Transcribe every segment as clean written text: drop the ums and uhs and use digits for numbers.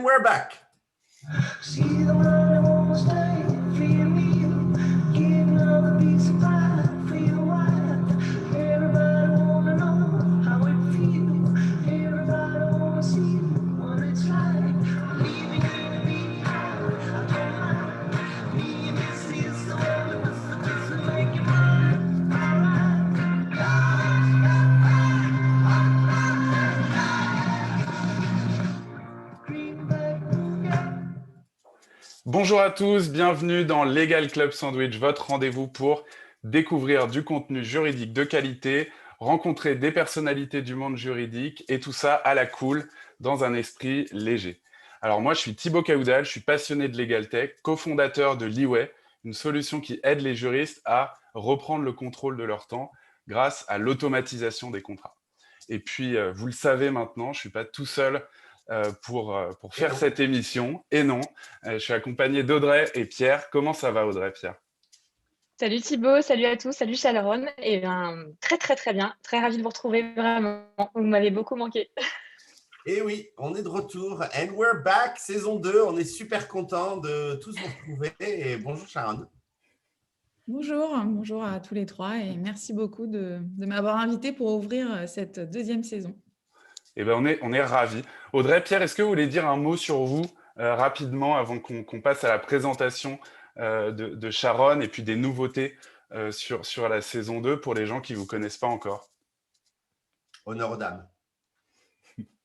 And we're back. Bonjour à tous, bienvenue dans Legal Club Sandwich, votre rendez-vous pour découvrir du contenu juridique de qualité, rencontrer des personnalités du monde juridique et tout ça à la cool, dans un esprit léger. Alors moi, je suis Thibaut Caoudal, je suis passionné de Legal Tech, cofondateur de Leeway, une solution qui aide les juristes à reprendre le contrôle de leur temps grâce à l'automatisation des contrats. Et puis, vous le savez maintenant, je ne suis pas tout seul pour faire cette émission. Et non, je suis accompagné d'Audrey et Pierre. Comment ça va, Audrey, Pierre? Salut Thibaut, salut à tous, salut Sharon. Et bien, très bien, très ravie de vous retrouver, vraiment. Vous m'avez beaucoup manqué. Et oui, on est de retour. And we're back, saison 2. On est super contents de tous vous retrouver. Et bonjour Sharon. Bonjour à tous les trois et merci beaucoup de m'avoir invité pour ouvrir cette deuxième saison. Eh bien, on est ravis. Audrey, Pierre, est-ce que vous voulez dire un mot sur vous rapidement avant qu'on passe à la présentation de Sharon et puis des nouveautés sur la saison 2 pour les gens qui ne vous connaissent pas encore? Honneur aux dames.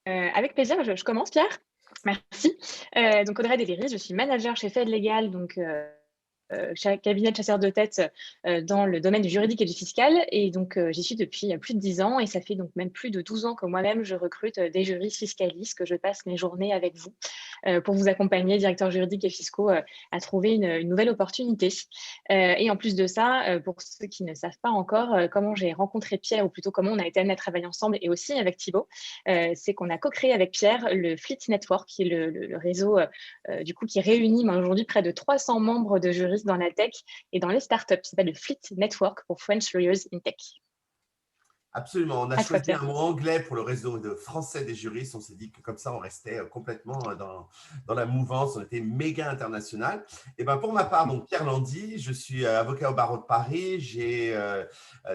Avec plaisir, je commence, Pierre. Merci. Donc Audrey Deléry, je suis manager chez Fed Legal, donc cabinet de chasseurs de tête dans le domaine du juridique et du fiscal. Et donc, j'y suis depuis plus de 10 ans et ça fait donc même plus de 12 ans que moi-même, je recrute des juristes fiscalistes, que je passe mes journées avec vous pour vous accompagner, directeurs juridiques et fiscaux, à trouver une nouvelle opportunité. Et en plus de ça, pour ceux qui ne savent pas encore comment j'ai rencontré Pierre, ou plutôt comment on a été amenés à travailler ensemble et aussi avec Thibaut, c'est qu'on a co-créé avec Pierre le Fleet Network, qui est le réseau du coup, qui réunit aujourd'hui près de 300 membres de juristes dans la tech et dans les startups. Ça s'appelle le Fleet Network pour French Lawyers in Tech. Absolument. On a choisi un mot anglais pour le réseau de français des juristes. On s'est dit que comme ça, on restait complètement dans la mouvance. On était méga international. Et ben pour ma part, donc Pierre Landy, je suis avocat au barreau de Paris. J'ai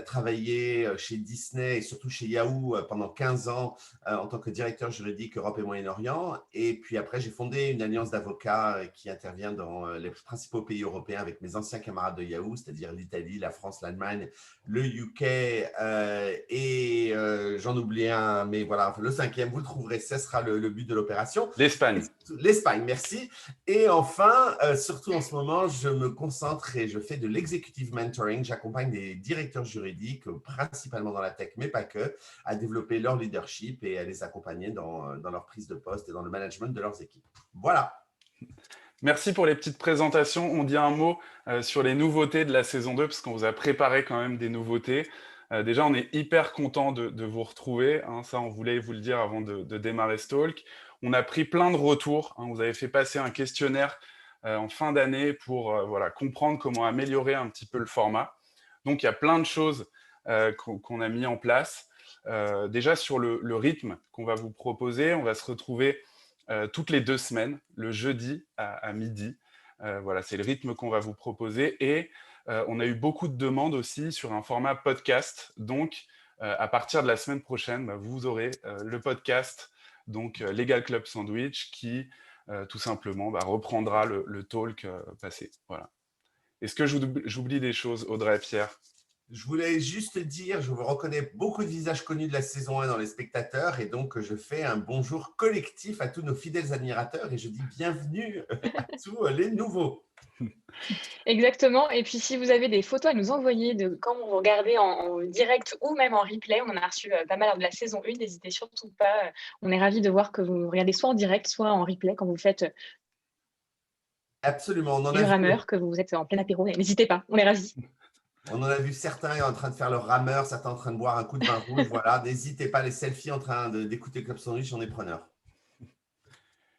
travaillé chez Disney et surtout chez Yahoo pendant 15 ans en tant que directeur juridique Europe et Moyen-Orient. Et puis après, j'ai fondé une alliance d'avocats qui intervient dans les principaux pays européens avec mes anciens camarades de Yahoo, c'est-à-dire l'Italie, la France, l'Allemagne, le UK et j'en oublie un, mais voilà, le cinquième, vous le trouverez, ce sera le but de l'opération. L'Espagne. L'Espagne, merci. Et enfin, surtout en ce moment, je me concentre et je fais de l'executive mentoring. J'accompagne des directeurs juridiques, principalement dans la tech, mais pas que, à développer leur leadership et à les accompagner dans leur prise de poste et dans le management de leurs équipes. Voilà. Merci pour les petites présentations. On dit un mot sur les nouveautés de la saison 2, parce qu'on vous a préparé quand même des nouveautés. Déjà, on est hyper content de vous retrouver. Hein, ça, on voulait vous le dire avant de démarrer ce talk. On a pris plein de retours. Hein, vous avez fait passer un questionnaire en fin d'année pour comprendre comment améliorer un petit peu le format. Donc, il y a plein de choses qu'on a mis en place. Déjà, sur le rythme qu'on va vous proposer, on va se retrouver toutes les 2 semaines, le jeudi à midi. Voilà, c'est le rythme qu'on va vous proposer. Et on a eu beaucoup de demandes aussi sur un format podcast. Donc, à partir de la semaine prochaine, vous aurez le podcast, donc Legal Club Sandwich, qui tout simplement reprendra le talk passé. Voilà. Est-ce que j'oublie des choses, Audrey, Pierre? Je voulais juste dire, je vous reconnais beaucoup de visages connus de la saison 1 dans les spectateurs et donc je fais un bonjour collectif à tous nos fidèles admirateurs et je dis bienvenue à tous les nouveaux. Exactement. Et puis, si vous avez des photos à nous envoyer de quand vous regardez en direct ou même en replay, on en a reçu pas mal de la saison 1, n'hésitez surtout pas. On est ravis de voir que vous regardez soit en direct, soit en replay quand vous faites Absolument. On en du rameur, que vous êtes en plein apéro. N'hésitez pas, on est ravis. On en a vu certains en train de faire leur rameur, certains en train de boire un coup de vin rouge. Voilà, n'hésitez pas, les selfies en train d'écouter Club Sandwich, on est preneurs.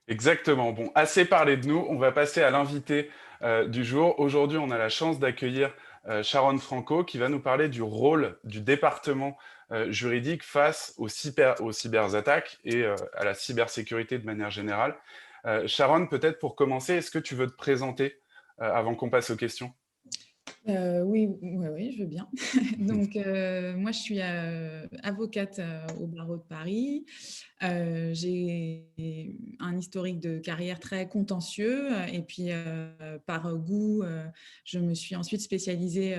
Exactement. Bon, assez parlé de nous. On va passer à l'invité du jour. Aujourd'hui, on a la chance d'accueillir Sharon Franco qui va nous parler du rôle du département juridique face aux cyberattaques et à la cybersécurité de manière générale. Sharon, peut-être pour commencer, est-ce que tu veux te présenter avant qu'on passe aux questions? Oui, je veux bien. Donc, moi, je suis avocate au barreau de Paris. J'ai un historique de carrière très contentieux et puis par goût, je me suis ensuite spécialisée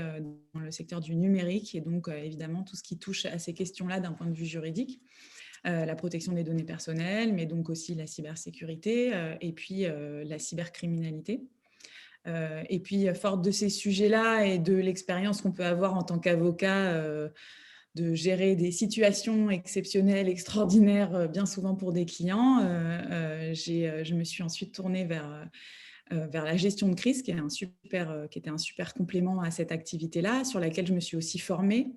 dans le secteur du numérique et donc évidemment tout ce qui touche à ces questions-là d'un point de vue juridique. La protection des données personnelles, mais donc aussi la cybersécurité et puis la cybercriminalité. Et puis, forte de ces sujets-là et de l'expérience qu'on peut avoir en tant qu'avocat, de gérer des situations exceptionnelles, extraordinaires, bien souvent pour des clients, je me suis ensuite tournée vers la gestion de crise, qui était un super complément à cette activité-là, sur laquelle je me suis aussi formée.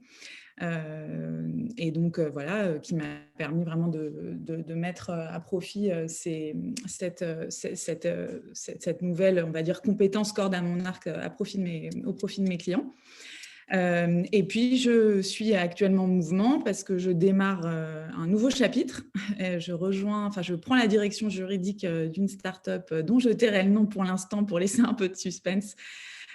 Et donc, voilà, qui m'a permis vraiment de mettre à profit cette nouvelle, on va dire, compétence corde à mon arc au profit de mes clients. Et puis, je suis actuellement en mouvement parce que je démarre un nouveau chapitre. Je prends la direction juridique d'une start-up dont je tairai le nom pour l'instant pour laisser un peu de suspense.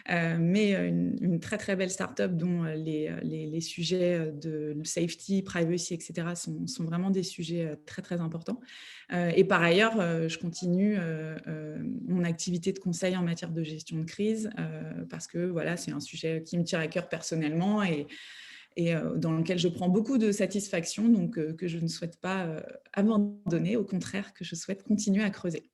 Mais une très, très belle start-up dont les sujets de safety, privacy, etc. sont vraiment des sujets très, très importants. Et par ailleurs, je continue mon activité de conseil en matière de gestion de crise parce que voilà, c'est un sujet qui me tient à cœur personnellement et dans lequel je prends beaucoup de satisfaction, donc que je ne souhaite pas abandonner, au contraire, que je souhaite continuer à creuser.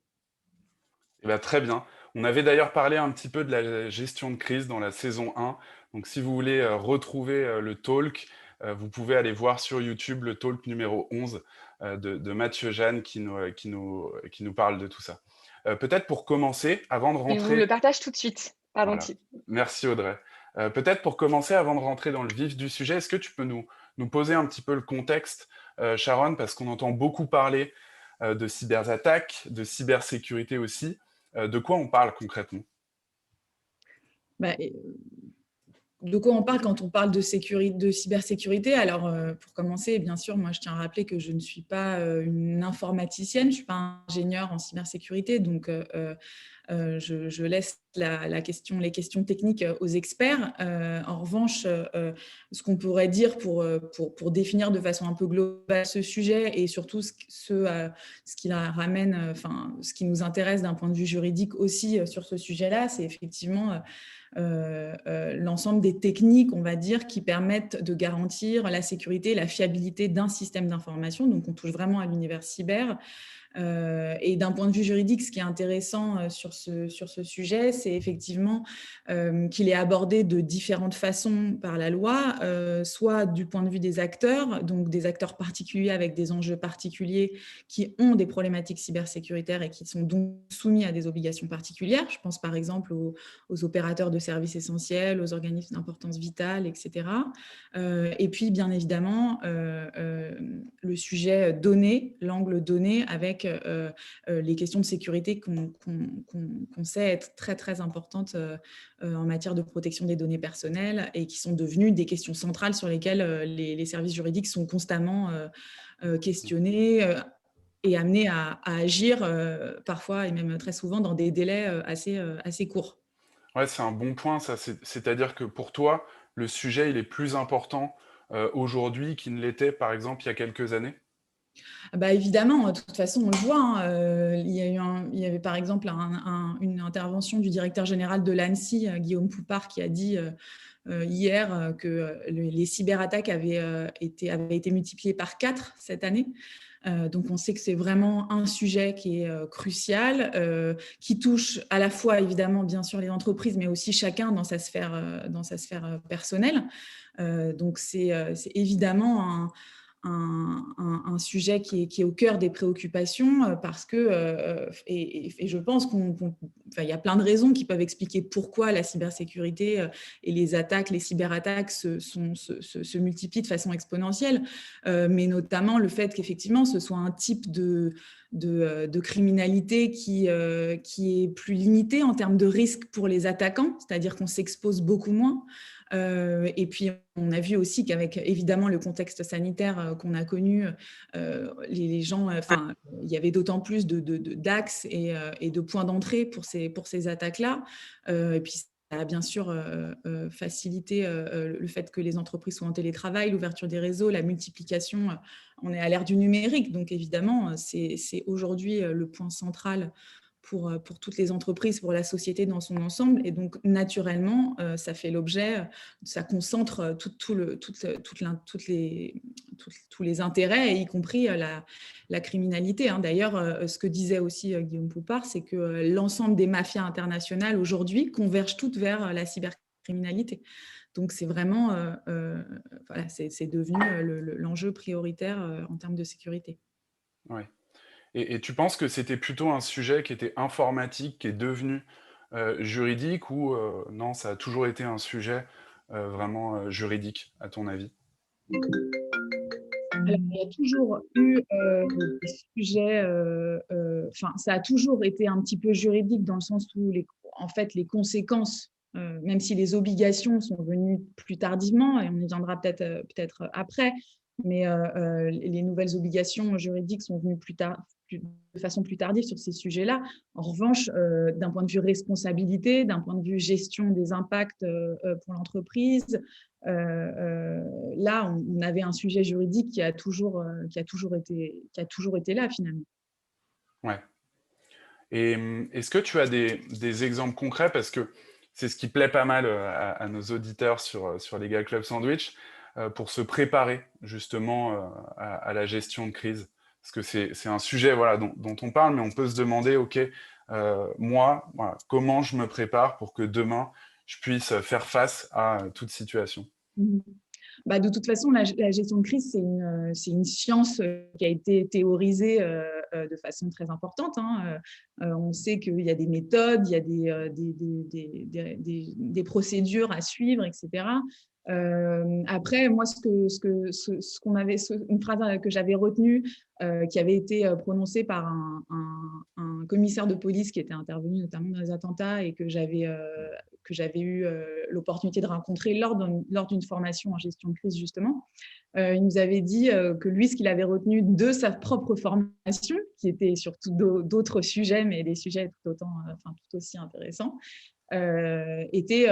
Eh ben, très bien. On avait d'ailleurs parlé un petit peu de la gestion de crise dans la saison 1. Donc, si vous voulez retrouver le talk, vous pouvez aller voir sur YouTube le talk numéro 11 de Mathieu Jeanne qui nous parle de tout ça. Peut-être pour commencer, avant de Je vous rentrer... le partage tout de suite. Pardon, Voilà. Merci Audrey. Peut-être pour commencer, avant de rentrer dans le vif du sujet, est-ce que tu peux nous poser un petit peu le contexte, Sharon, parce qu'on entend beaucoup parler de cyberattaques, de cybersécurité aussi. De quoi on parle concrètement? De quoi on parle quand on parle de cybersécurité? Alors, pour commencer, bien sûr, moi, je tiens à rappeler que je ne suis pas une informaticienne, je ne suis pas ingénieure en cybersécurité, donc je laisse les questions techniques aux experts. En revanche, ce qu'on pourrait dire pour définir de façon un peu globale ce sujet et surtout ce qui la ramène, ce qui nous intéresse d'un point de vue juridique aussi sur ce sujet-là, c'est effectivement l'ensemble des techniques, on va dire, qui permettent de garantir la sécurité et la fiabilité d'un système d'information. Donc, on touche vraiment à l'univers cyber. Et d'un point de vue juridique, ce qui est intéressant sur ce sujet, c'est effectivement qu'il est abordé de différentes façons par la loi, soit du point de vue des acteurs, donc des acteurs particuliers avec des enjeux particuliers qui ont des problématiques cybersécuritaires et qui sont donc soumis à des obligations particulières. Je pense par exemple aux opérateurs de services essentiels, aux organismes d'importance vitale, etc. Et puis, bien évidemment, le sujet donné, l'angle donné avec les questions de sécurité qu'on sait être très, très importantes en matière de protection des données personnelles et qui sont devenues des questions centrales sur lesquelles les services juridiques sont constamment questionnés et amenés à agir parfois et même très souvent dans des délais assez courts. Ouais, c'est un bon point, ça. C'est-à-dire que pour toi, le sujet, il est plus important aujourd'hui qu'il ne l'était, par exemple, il y a quelques années? Évidemment, de toute façon, on le voit. Il y avait par exemple une intervention du directeur général de l'ANSSI, Guillaume Poupard, qui a dit hier que les cyberattaques avaient été multipliées par 4 cette année. Donc, on sait que c'est vraiment un sujet qui est crucial, qui touche à la fois, évidemment, bien sûr, les entreprises, mais aussi chacun dans sa sphère personnelle. Donc, c'est évidemment un sujet qui est au cœur des préoccupations parce que, et je pense qu'il y a plein de raisons qui peuvent expliquer pourquoi la cybersécurité et les cyberattaques se multiplient de façon exponentielle, mais notamment le fait qu'effectivement ce soit un type de criminalité qui est plus limité en termes de risque pour les attaquants, c'est-à-dire qu'on s'expose beaucoup moins. Et puis, on a vu aussi qu'avec évidemment le contexte sanitaire qu'on a connu, les gens, il y avait d'autant plus d'axes et de points d'entrée pour ces attaques-là. Et puis, ça a bien sûr facilité le fait que les entreprises soient en télétravail, l'ouverture des réseaux, la multiplication. On est à l'ère du numérique, donc évidemment, c'est aujourd'hui le point central pour toutes les entreprises, pour la société dans son ensemble. Et donc, naturellement, ça fait l'objet, ça concentre tous les intérêts, y compris la criminalité. D'ailleurs, ce que disait aussi Guillaume Poupart, c'est que l'ensemble des mafias internationales aujourd'hui convergent toutes vers la cybercriminalité. Donc, c'est vraiment, c'est devenu l'enjeu prioritaire en termes de sécurité. Oui. Et tu penses que c'était plutôt un sujet qui était informatique, qui est devenu juridique, ou non, ça a toujours été un sujet vraiment juridique, à ton avis? Alors, il y a toujours eu des sujets, ça a toujours été un petit peu juridique dans le sens où les conséquences, même si les obligations sont venues plus tardivement, et on y viendra peut-être après, mais les nouvelles obligations juridiques sont venues de façon plus tardive sur ces sujets-là. En revanche, d'un point de vue responsabilité, d'un point de vue gestion des impacts pour l'entreprise, là, on avait un sujet juridique qui a toujours été là, finalement. Ouais. Et est-ce que tu as des exemples concrets, parce que c'est ce qui plaît pas mal à nos auditeurs sur Legal Club Sandwich, pour se préparer justement à la gestion de crise? Parce que c'est un sujet dont on parle, mais on peut se demander, OK, moi, comment je me prépare pour que demain, je puisse faire face à toute situation? De toute façon, la gestion de crise, c'est une science qui a été théorisée de façon très importante. On sait qu'il y a des méthodes, il y a des procédures à suivre, etc. Après, moi, une phrase que j'avais retenue, qui avait été prononcée par un commissaire de police qui était intervenu notamment dans les attentats et que j'avais eu l'opportunité de rencontrer lors d'une formation en gestion de crise, justement. Il nous avait dit que lui, ce qu'il avait retenu de sa propre formation, qui était surtout d'autres sujets, mais des sujets tout aussi intéressants, était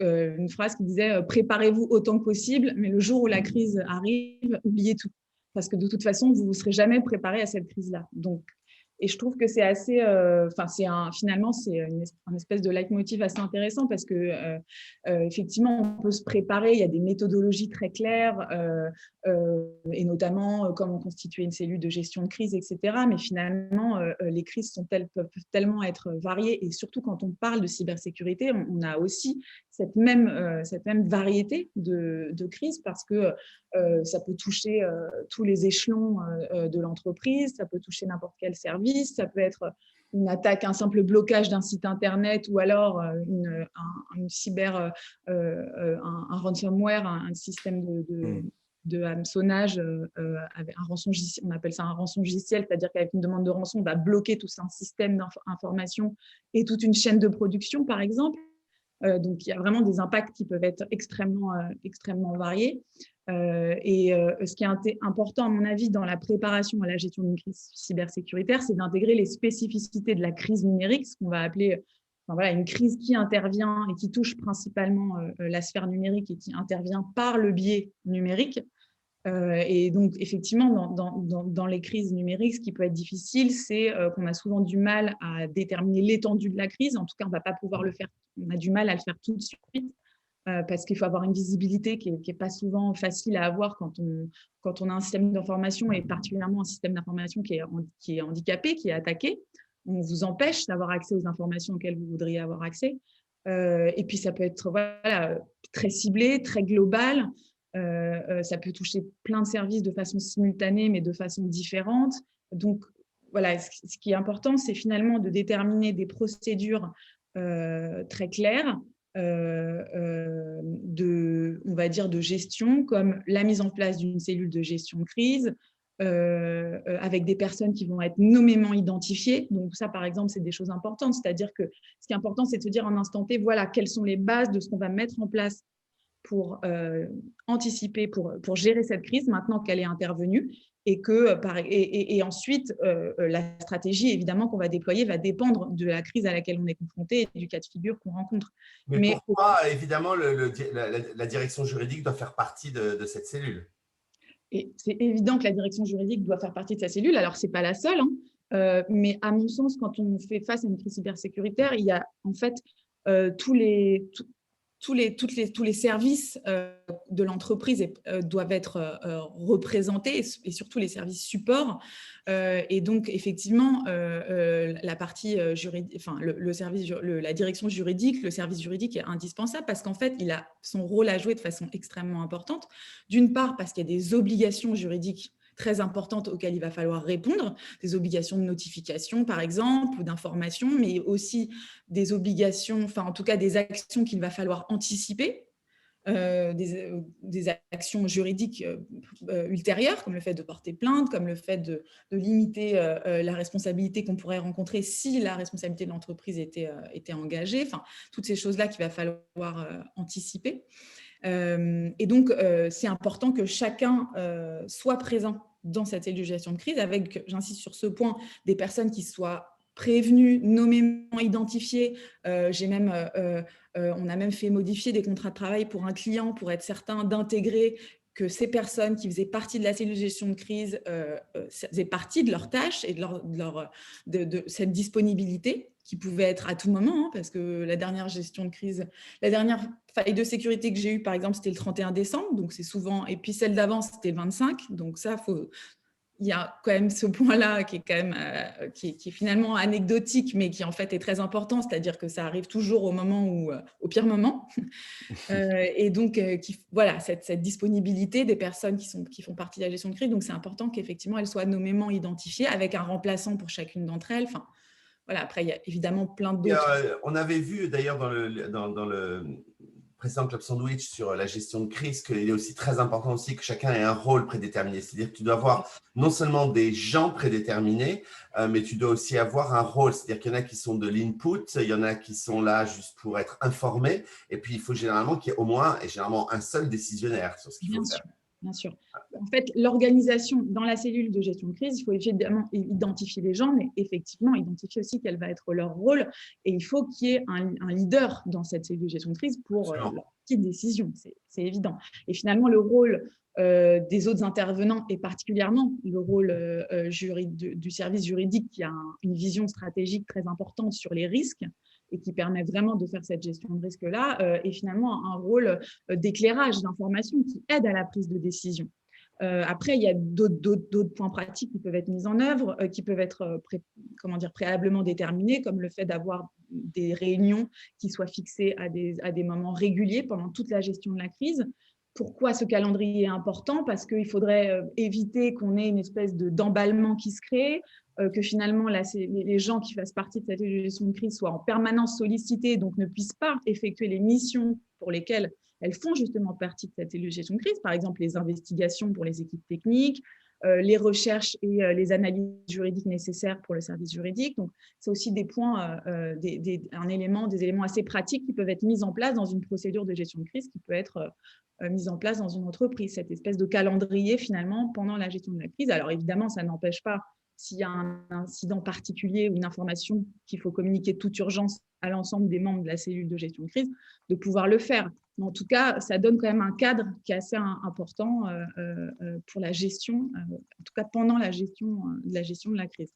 une phrase qui disait « Préparez-vous autant que possible, mais le jour où la crise arrive, oubliez tout. Parce que de toute façon, vous ne serez jamais préparé à cette crise-là. » Et je trouve que c'est assez, finalement, c'est un espèce de leitmotiv assez intéressant parce que effectivement, on peut se préparer. Il y a des méthodologies très claires et notamment comment constituer une cellule de gestion de crise, etc. Mais finalement, les crises peuvent tellement être variées, et surtout quand on parle de cybersécurité, on a aussi cette même variété de crises, parce que ça peut toucher tous les échelons de l'entreprise, ça peut toucher n'importe quel service, ça peut être une attaque, un simple blocage d'un site internet, ou alors un ransomware, un système de hameçonnage, avec on appelle ça un rançongiciel, c'est-à-dire qu'avec une demande de rançon, on va bloquer tout un système d'information et toute une chaîne de production, par exemple. Donc, il y a vraiment des impacts qui peuvent être extrêmement variés. Ce qui est important, à mon avis, dans la préparation à la gestion d'une crise cybersécuritaire, c'est d'intégrer les spécificités de la crise numérique, ce qu'on va appeler une crise qui intervient et qui touche principalement la sphère numérique et qui intervient par le biais numérique. Et donc, effectivement, dans les crises numériques, ce qui peut être difficile, c'est qu'on a souvent du mal à déterminer l'étendue de la crise. En tout cas, on ne va pas pouvoir le faire. On a du mal à le faire tout de suite parce qu'il faut avoir une visibilité qui n'est pas souvent facile à avoir quand on a un système d'information, et particulièrement un système d'information qui est handicapé, qui est attaqué. On vous empêche d'avoir accès aux informations auxquelles vous voudriez avoir accès. Et puis, ça peut être très ciblé, très global. Ça peut toucher plein de services de façon simultanée, mais de façon différente. Donc, ce qui est important, c'est finalement de déterminer des procédures très claires on va dire, de gestion, comme la mise en place d'une cellule de gestion de crise, avec des personnes qui vont être nommément identifiées. Donc ça, par exemple, c'est des choses importantes. C'est-à-dire que ce qui est important, c'est de se dire en instant T, voilà, quelles sont les bases de ce qu'on va mettre en place pour anticiper, pour gérer cette crise maintenant qu'elle est intervenue. Et ensuite, la stratégie, évidemment, qu'on va déployer va dépendre de la crise à laquelle on est confronté et du cas de figure qu'on rencontre. Mais pourquoi, évidemment, la direction juridique doit faire partie de cette cellule? Et c'est évident que la direction juridique doit faire partie de sa cellule. Alors, ce n'est pas la seule, hein, mais à mon sens, quand on fait face à une crise cybersécuritaire, il y a en fait tous les services de l'entreprise doivent être représentés, et surtout les services supports. Et donc, effectivement, la partie juridique, enfin, la direction juridique, le service juridique est indispensable parce qu'en fait, il a son rôle à jouer de façon extrêmement importante. D'une part, parce qu'il y a des obligations juridiques très importantes auxquelles il va falloir répondre, des obligations de notification, par exemple, ou d'information, mais aussi des obligations, enfin, en tout cas, des actions qu'il va falloir anticiper, des actions juridiques ultérieures, comme le fait de porter plainte, comme le fait de limiter la responsabilité qu'on pourrait rencontrer si la responsabilité de l'entreprise était engagée, enfin, toutes ces choses-là qu'il va falloir anticiper. Et donc, c'est important que chacun soit présent dans cette cellule de gestion de crise avec, j'insiste sur ce point, des personnes qui soient prévenues, nommément identifiées. On a même fait modifier des contrats de travail pour un client pour être certain d'intégrer que ces personnes qui faisaient partie de la cellule de gestion de crise faisaient partie de leurs tâches et de cette disponibilité qui pouvait être à tout moment, hein, parce que la dernière gestion de crise, la dernière faille de sécurité que j'ai eue, par exemple, c'était le 31 décembre, donc c'est souvent, et puis celle d'avant, c'était le 25, donc ça, il y a quand même ce point-là qui est quand même qui est finalement anecdotique, mais qui en fait est très important, c'est-à-dire que ça arrive toujours au pire moment. Et donc, voilà, cette disponibilité des personnes qui font partie de la gestion de crise, donc c'est important qu'effectivement elles soient nommément identifiées avec un remplaçant pour chacune d'entre elles. Enfin, voilà, après, il y a évidemment plein d'autres. On avait vu d'ailleurs dans le précédent Club Sandwich sur la gestion de crise qu'il est aussi très important aussi que chacun ait un rôle prédéterminé. C'est-à-dire que tu dois avoir non seulement des gens prédéterminés, mais tu dois aussi avoir un rôle. C'est-à-dire qu'il y en a qui sont de l'input, il y en a qui sont là juste pour être informés, et puis il faut généralement qu'il y ait au moins et généralement un seul décisionnaire sur ce qu'il faut faire. Bien sûr. En fait, l'organisation dans la cellule de gestion de crise, il faut évidemment identifier les gens, mais effectivement, identifier aussi quel va être leur rôle. Et il faut qu'il y ait un leader dans cette cellule de gestion de crise pour leur petite décision, c'est évident. Et finalement, le rôle des autres intervenants, et particulièrement le rôle du service juridique qui a une vision stratégique très importante sur les risques, et qui permet vraiment de faire cette gestion de risque-là, et finalement un rôle d'éclairage, d'information qui aide à la prise de décision. Après, il y a d'autres points pratiques qui peuvent être mis en œuvre, qui peuvent être préalablement déterminés, comme le fait d'avoir des réunions qui soient fixées à des moments réguliers pendant toute la gestion de la crise. Pourquoi ce calendrier est important? Parce qu'il faudrait éviter qu'on ait une espèce d'emballement qui se crée, que finalement les gens qui fassent partie de cette gestion de crise soient en permanence sollicités, donc ne puissent pas effectuer les missions pour lesquelles elles font justement partie de cette gestion de crise, par exemple les investigations pour les équipes techniques, les recherches et les analyses juridiques nécessaires pour le service juridique. Donc, c'est aussi des points, des éléments assez pratiques qui peuvent être mis en place dans une procédure de gestion de crise qui peut être mise en place dans une entreprise, cette espèce de calendrier finalement pendant la gestion de la crise. Alors évidemment, ça n'empêche pas, s'il y a un incident particulier ou une information qu'il faut communiquer de toute urgence à l'ensemble des membres de la cellule de gestion de crise, de pouvoir le faire. Mais en tout cas, ça donne quand même un cadre qui est assez important pour la gestion, en tout cas pendant la gestion de la crise.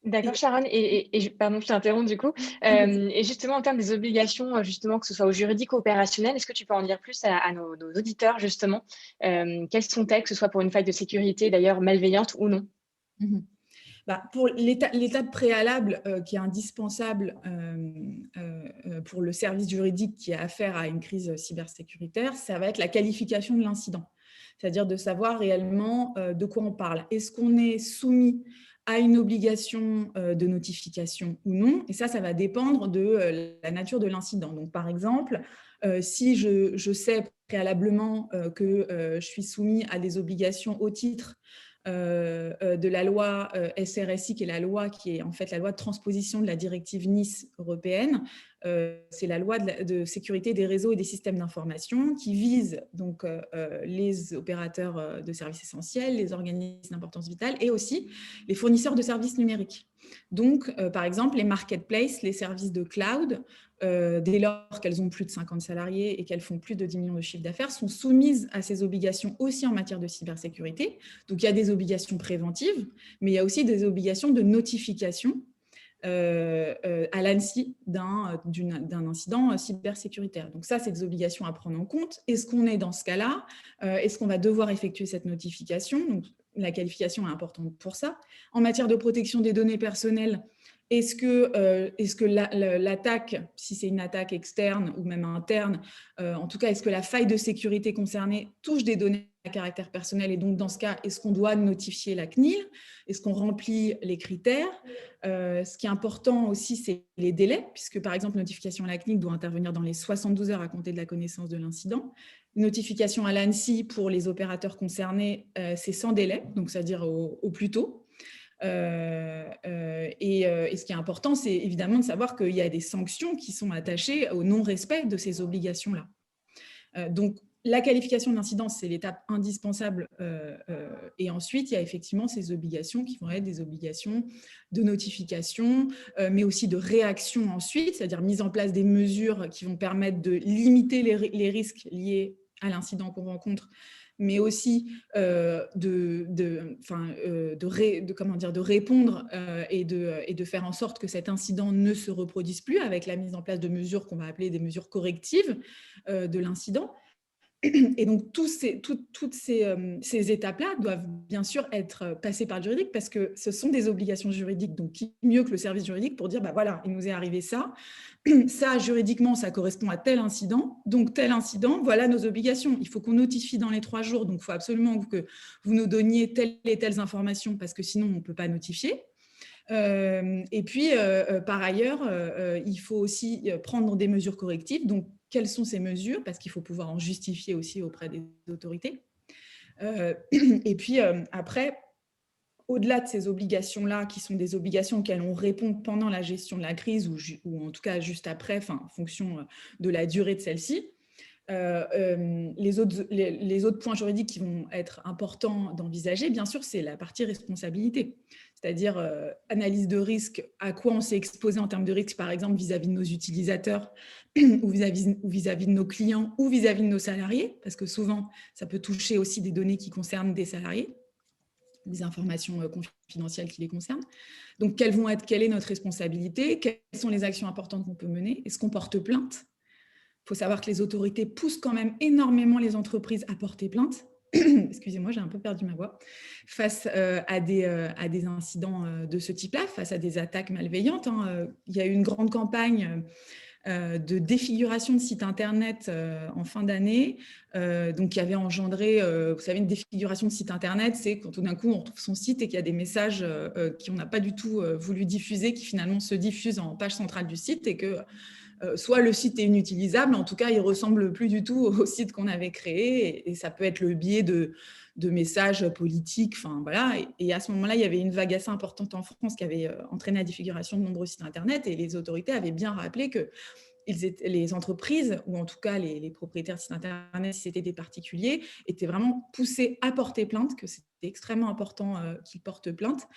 D'accord, Sharon. Et pardon, je t'interromps du coup. Et justement, en termes des obligations, justement, que ce soit au juridique ou opérationnel, est-ce que tu peux en dire plus à nos auditeurs, justement, quelles sont-elles, que ce soit pour une faille de sécurité, d'ailleurs malveillante ou non? Pour l'étape préalable qui est indispensable pour le service juridique qui a affaire à une crise cybersécuritaire, ça va être la qualification de l'incident. C'est-à-dire de savoir réellement de quoi on parle. Est-ce qu'on est soumis à une obligation de notification ou non? Et ça va dépendre de la nature de l'incident. Donc, par exemple, si je sais préalablement que je suis soumis à des obligations au titre de la loi SRSI, qui est la loi qui est en fait la loi de transposition de la directive Nice européenne, c'est la loi de sécurité des réseaux et des systèmes d'information qui vise donc les opérateurs de services essentiels, les organismes d'importance vitale et aussi les fournisseurs de services numériques. Donc, par exemple, les marketplaces, les services de cloud, dès lors qu'elles ont plus de 50 salariés et qu'elles font plus de 10 millions de chiffre d'affaires, sont soumises à ces obligations aussi en matière de cybersécurité. Donc, il y a des obligations préventives, mais il y a aussi des obligations de notification à l'ANSSI d'un incident cybersécuritaire. Donc ça, c'est des obligations à prendre en compte. Est-ce qu'on est dans ce cas-là? Est-ce qu'on va devoir effectuer cette notification? Donc, la qualification est importante pour ça. En matière de protection des données personnelles, est-ce que l'attaque, si c'est une attaque externe ou même interne, en tout cas, est-ce que la faille de sécurité concernée touche des données à caractère personnel et donc dans ce cas, est-ce qu'on doit notifier la CNIL? Est-ce qu'on remplit les critères? Ce qui est important aussi, c'est les délais, puisque par exemple, notification à la CNIL doit intervenir dans les 72 heures à compter de la connaissance de l'incident. Notification à l'ANSSI pour les opérateurs concernés, c'est sans délai, donc c'est-à-dire au plus tôt. Et ce qui est important, c'est évidemment de savoir qu'il y a des sanctions qui sont attachées au non-respect de ces obligations-là. Donc, la qualification d'incident, c'est l'étape indispensable. Et ensuite, il y a effectivement ces obligations qui vont être des obligations de notification, mais aussi de réaction ensuite, c'est-à-dire mise en place des mesures qui vont permettre de limiter les risques liés à l'incident qu'on rencontre, mais aussi de répondre et de faire en sorte que cet incident ne se reproduise plus avec la mise en place de mesures qu'on va appeler des mesures correctives de l'incident. Et donc, toutes ces étapes-là doivent bien sûr être passées par le juridique parce que ce sont des obligations juridiques. Donc, qui mieux que le service juridique pour dire, bah voilà, il nous est arrivé ça. Ça, juridiquement, ça correspond à tel incident. Donc, tel incident, voilà nos obligations. Il faut qu'on notifie dans les 3 jours. Donc, il faut absolument que vous nous donniez telles et telles informations parce que sinon, on ne peut pas notifier. Et puis, par ailleurs, il faut aussi prendre des mesures correctives. Donc, quelles sont ces mesures? Parce qu'il faut pouvoir en justifier aussi auprès des autorités. Et puis, après, au-delà de ces obligations-là, qui sont des obligations auxquelles on répond pendant la gestion de la crise ou en tout cas juste après, en fonction de la durée de celle-ci, les autres points juridiques qui vont être importants d'envisager, bien sûr, c'est la partie responsabilité. C'est-à-dire analyse de risque, à quoi on s'est exposé en termes de risque, par exemple, vis-à-vis de nos utilisateurs ou vis-à-vis de nos clients ou vis-à-vis de nos salariés, parce que souvent, ça peut toucher aussi des données qui concernent des salariés, des informations confidentielles qui les concernent. Donc, quelle est notre responsabilité? Quelles sont les actions importantes qu'on peut mener? Est-ce qu'on porte plainte? Il faut savoir que les autorités poussent quand même énormément les entreprises à porter plainte. Excusez-moi, j'ai un peu perdu ma voix. Face à des incidents de ce type-là, face à des attaques malveillantes. Il y a eu une grande campagne de défiguration de sites internet en fin d'année, donc qui avait engendré, vous savez, une défiguration de site internet, c'est quand tout d'un coup on retrouve son site et qu'il y a des messages qu'on n'a pas du tout voulu diffuser, qui finalement se diffusent en page centrale du site et que soit le site est inutilisable, en tout cas, il ne ressemble plus du tout au site qu'on avait créé, et ça peut être le biais de messages politiques. Voilà. Et à ce moment-là, il y avait une vague assez importante en France qui avait entraîné la défiguration de nombreux sites Internet, et les autorités avaient bien rappelé que les entreprises, ou en tout cas les propriétaires de sites Internet, si c'était des particuliers, étaient vraiment poussés à porter plainte, que c'était extrêmement important qu'ils portent plainte.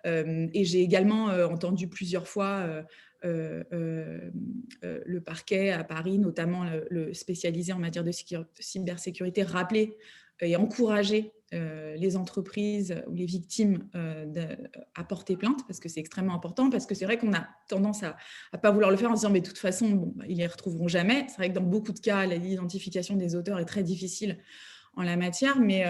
Et j'ai également entendu plusieurs fois le parquet à Paris, notamment le spécialisé en matière de cybersécurité, rappeler et encourager les entreprises ou les victimes à porter plainte, parce que c'est extrêmement important, parce que c'est vrai qu'on a tendance à ne pas vouloir le faire en se disant mais de toute façon, bon, ils ne les retrouveront jamais. C'est vrai que dans beaucoup de cas, l'identification des auteurs est très difficile en la matière, mais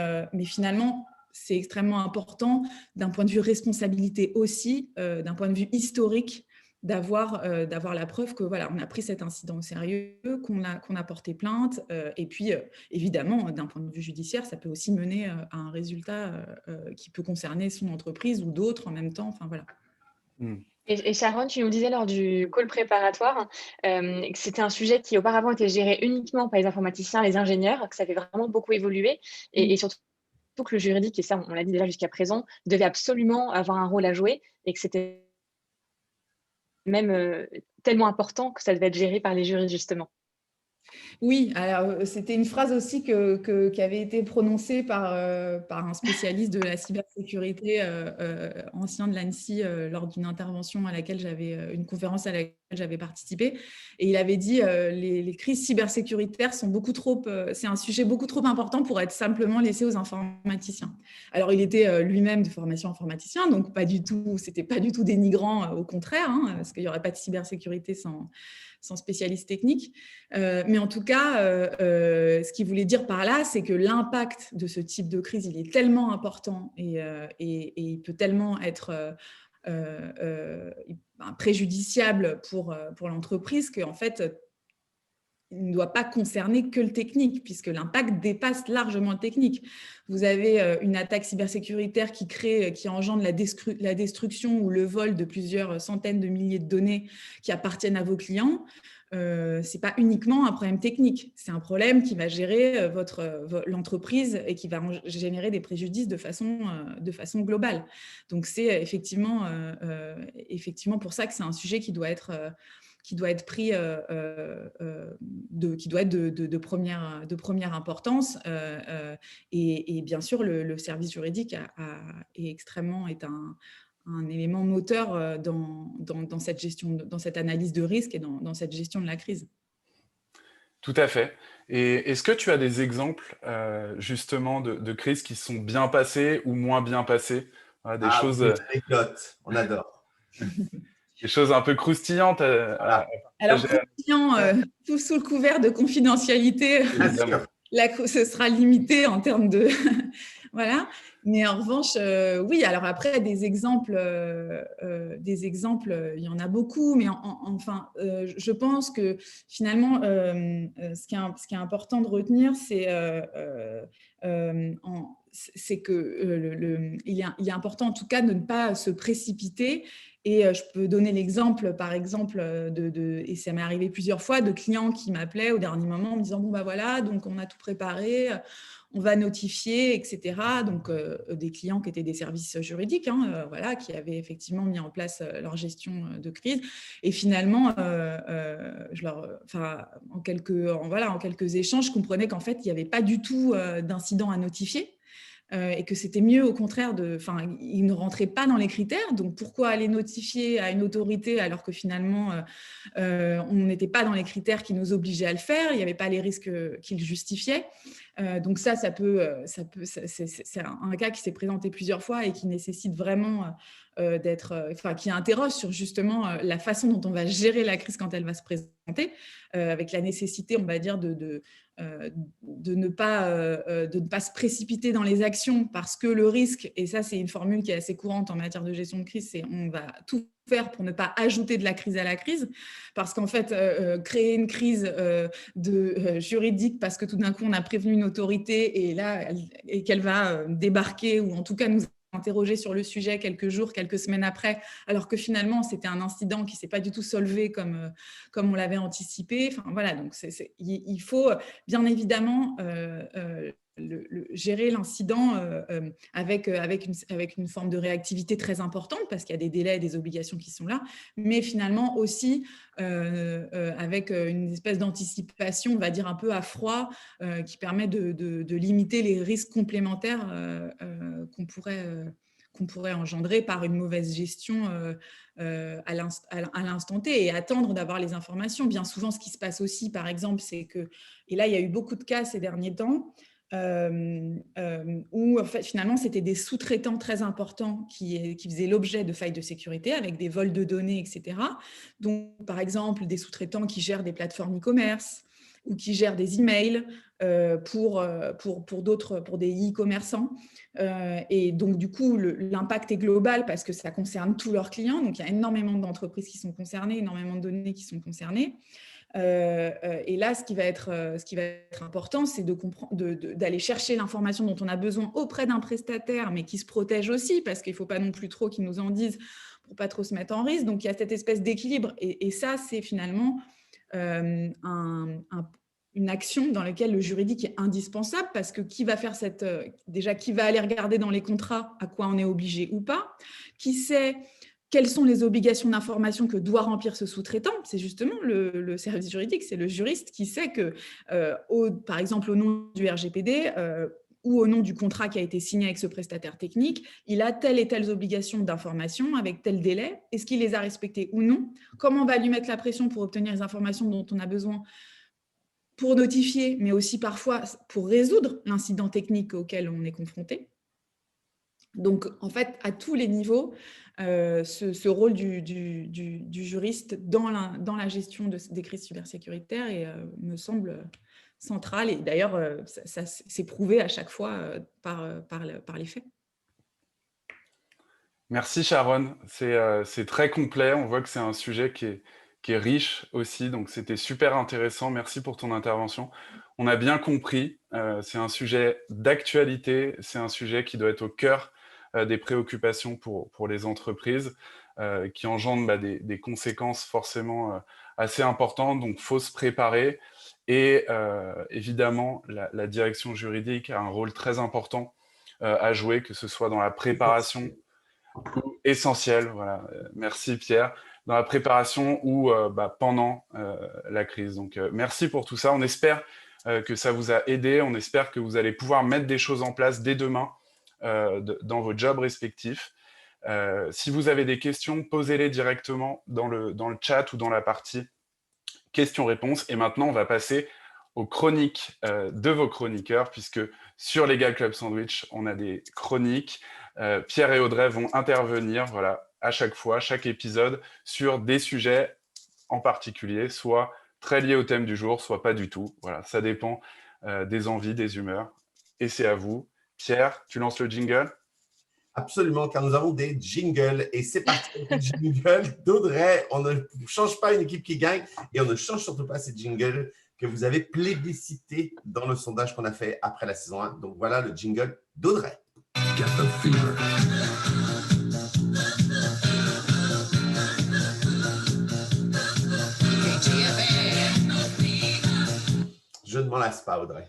finalement, c'est extrêmement important d'un point de vue responsabilité aussi, d'un point de vue historique, d'avoir la preuve que voilà, on a pris cet incident au sérieux, qu'on a porté plainte, et puis évidemment d'un point de vue judiciaire, ça peut aussi mener à un résultat qui peut concerner son entreprise ou d'autres en même temps. Enfin voilà. Et Sharon, tu nous disais lors du call préparatoire que c'était un sujet qui auparavant était géré uniquement par les informaticiens, les ingénieurs, que ça avait vraiment beaucoup évolué, et surtout que le juridique, et ça on l'a dit déjà jusqu'à présent, devait absolument avoir un rôle à jouer, et que c'était même tellement important que ça devait être géré par les juristes, justement. Oui, alors c'était une phrase aussi qui avait été prononcée par un spécialiste de la cybersécurité ancien de l'ANSSI lors d'une intervention à laquelle une conférence à laquelle j'avais participé. Et il avait dit les crises cybersécuritaires sont c'est un sujet beaucoup trop important pour être simplement laissé aux informaticiens. Alors il était lui-même de formation informaticien, donc c'était pas du tout dénigrant, au contraire, hein, parce qu'il n'y aurait pas de cybersécurité sans spécialiste technique. Mais en tout cas, ce qu'il voulait dire par là, c'est que l'impact de ce type de crise, il est tellement important et il peut tellement être préjudiciable pour l'entreprise qu'en fait, il ne doit pas concerner que le technique, puisque l'impact dépasse largement le technique. Vous avez une attaque cybersécuritaire qui engendre la destruction ou le vol de plusieurs centaines de milliers de données qui appartiennent à vos clients. Ce n'est pas uniquement un problème technique, c'est un problème qui va gérer l'entreprise et qui va générer des préjudices de façon globale. Donc, c'est effectivement pour ça que c'est un sujet qui doit être pris, qui doit être de première importance. Et bien sûr, le service juridique est un élément moteur dans cette gestion, dans cette analyse de risque et dans cette gestion de la crise. Tout à fait. Et est-ce que tu as des exemples justement de crises qui sont bien passées ou moins bien passées? Des choses, des anecdotes, on adore. Des choses un peu croustillantes. Voilà. Alors, croustillant, tout sous le couvert de confidentialité, ce sera limité en termes de… Voilà. Mais en revanche, oui, alors après, des exemples, il y en a beaucoup, mais enfin, je pense que finalement, ce qui est important de retenir, c'est qu'il est important en tout cas de ne pas se précipiter. Et je peux donner l'exemple, par exemple, et ça m'est arrivé plusieurs fois, de clients qui m'appelaient au dernier moment en me disant « Bon, bah voilà, donc on a tout préparé, on va notifier, etc. » Donc, des clients qui étaient des services juridiques, voilà, qui avaient effectivement mis en place leur gestion de crise. Et finalement, en quelques échanges, je comprenais qu'en fait, il n'y avait pas du tout d'incident à notifier. Et que c'était mieux au contraire ils ne rentraient pas dans les critères, donc pourquoi aller notifier à une autorité alors que finalement on n'était pas dans les critères qui nous obligeaient à le faire, il n'y avait pas les risques qu'ils justifiaient. Donc c'est un cas qui s'est présenté plusieurs fois et qui nécessite vraiment qui interroge sur justement la façon dont on va gérer la crise quand elle va se présenter, avec la nécessité, on va dire, de ne pas se précipiter dans les actions parce que le risque, et ça c'est une formule qui est assez courante en matière de gestion de crise, c'est on va tout faire pour ne pas ajouter de la crise à la crise, parce qu'en fait, créer une crise juridique parce que tout d'un coup on a prévenu une autorité et qu'elle va débarquer ou en tout cas nous interroger sur le sujet quelques jours, quelques semaines après, alors que finalement c'était un incident qui ne s'est pas du tout solvé comme on l'avait anticipé. Enfin, voilà, donc il faut bien évidemment gérer l'incident avec une forme de réactivité très importante parce qu'il y a des délais et des obligations qui sont là, mais finalement aussi avec une espèce d'anticipation, on va dire un peu à froid, qui permet de limiter les risques complémentaires qu'on pourrait engendrer par une mauvaise gestion à l'instant T et attendre d'avoir les informations. Bien souvent, ce qui se passe aussi, par exemple, c'est que, et là, il y a eu beaucoup de cas ces derniers temps, où en fait, finalement, c'était des sous-traitants très importants qui faisaient l'objet de failles de sécurité avec des vols de données, etc. Donc, par exemple, des sous-traitants qui gèrent des plateformes e-commerce ou qui gèrent des emails pour des e-commerçants. Et donc, du coup, l'impact est global parce que ça concerne tous leurs clients. Donc, il y a énormément d'entreprises qui sont concernées, énormément de données qui sont concernées. Et là, ce qui va être important, c'est d'aller chercher l'information dont on a besoin auprès d'un prestataire, mais qui se protège aussi, parce qu'il ne faut pas non plus trop qu'ils nous en disent pour ne pas trop se mettre en risque. Donc, il y a cette espèce d'équilibre. Et ça, c'est finalement une action dans laquelle le juridique est indispensable, parce que qui va faire qui va aller regarder dans les contrats à quoi on est obligé ou pas, qui sait quelles sont les obligations d'information que doit remplir ce sous-traitant? C'est justement le service juridique, c'est le juriste qui sait que, par exemple, au nom du RGPD ou au nom du contrat qui a été signé avec ce prestataire technique, il a telles et telles obligations d'information avec tel délai. Est-ce qu'il les a respectées ou non? Comment on va lui mettre la pression pour obtenir les informations dont on a besoin pour notifier, mais aussi parfois pour résoudre l'incident technique auquel on est confronté? Donc, en fait, à tous les niveaux, ce rôle du juriste dans la gestion des crises cybersécuritaires me semble central. Et d'ailleurs, ça s'est prouvé à chaque fois par les faits. Merci Sharon, c'est très complet. On voit que c'est un sujet qui est riche aussi, donc c'était super intéressant. Merci pour ton intervention. On a bien compris, c'est un sujet d'actualité, c'est un sujet qui doit être au cœur des préoccupations pour les entreprises, qui engendrent des conséquences forcément assez importantes, donc il faut se préparer. Et évidemment, la direction juridique a un rôle très important à jouer, que ce soit dans la préparation essentiel. Voilà. Merci Pierre. Dans la préparation ou pendant la crise. Donc merci pour tout ça. On espère que ça vous a aidé. On espère que vous allez pouvoir mettre des choses en place dès demain dans vos jobs respectifs. Si vous avez des questions, posez-les directement dans le chat ou dans la partie questions-réponses. Et maintenant, on va passer aux chroniques de vos chroniqueurs, puisque sur Legal Club Sandwich, on a des chroniques. Pierre et Audrey vont intervenir à chaque fois, chaque épisode, sur des sujets en particulier, soit très liés au thème du jour, soit pas du tout. Voilà, ça dépend des envies, des humeurs. Et c'est à vous. Pierre, tu lances le jingle? Absolument, car nous avons des jingles. Et c'est parti avec le jingle d'Audrey. On ne change pas une équipe qui gagne et on ne change surtout pas ces jingles que vous avez plébiscités dans le sondage qu'on a fait après la saison 1. Donc voilà le jingle d'Audrey. Get the fever. Je ne m'en lasse pas, Audrey.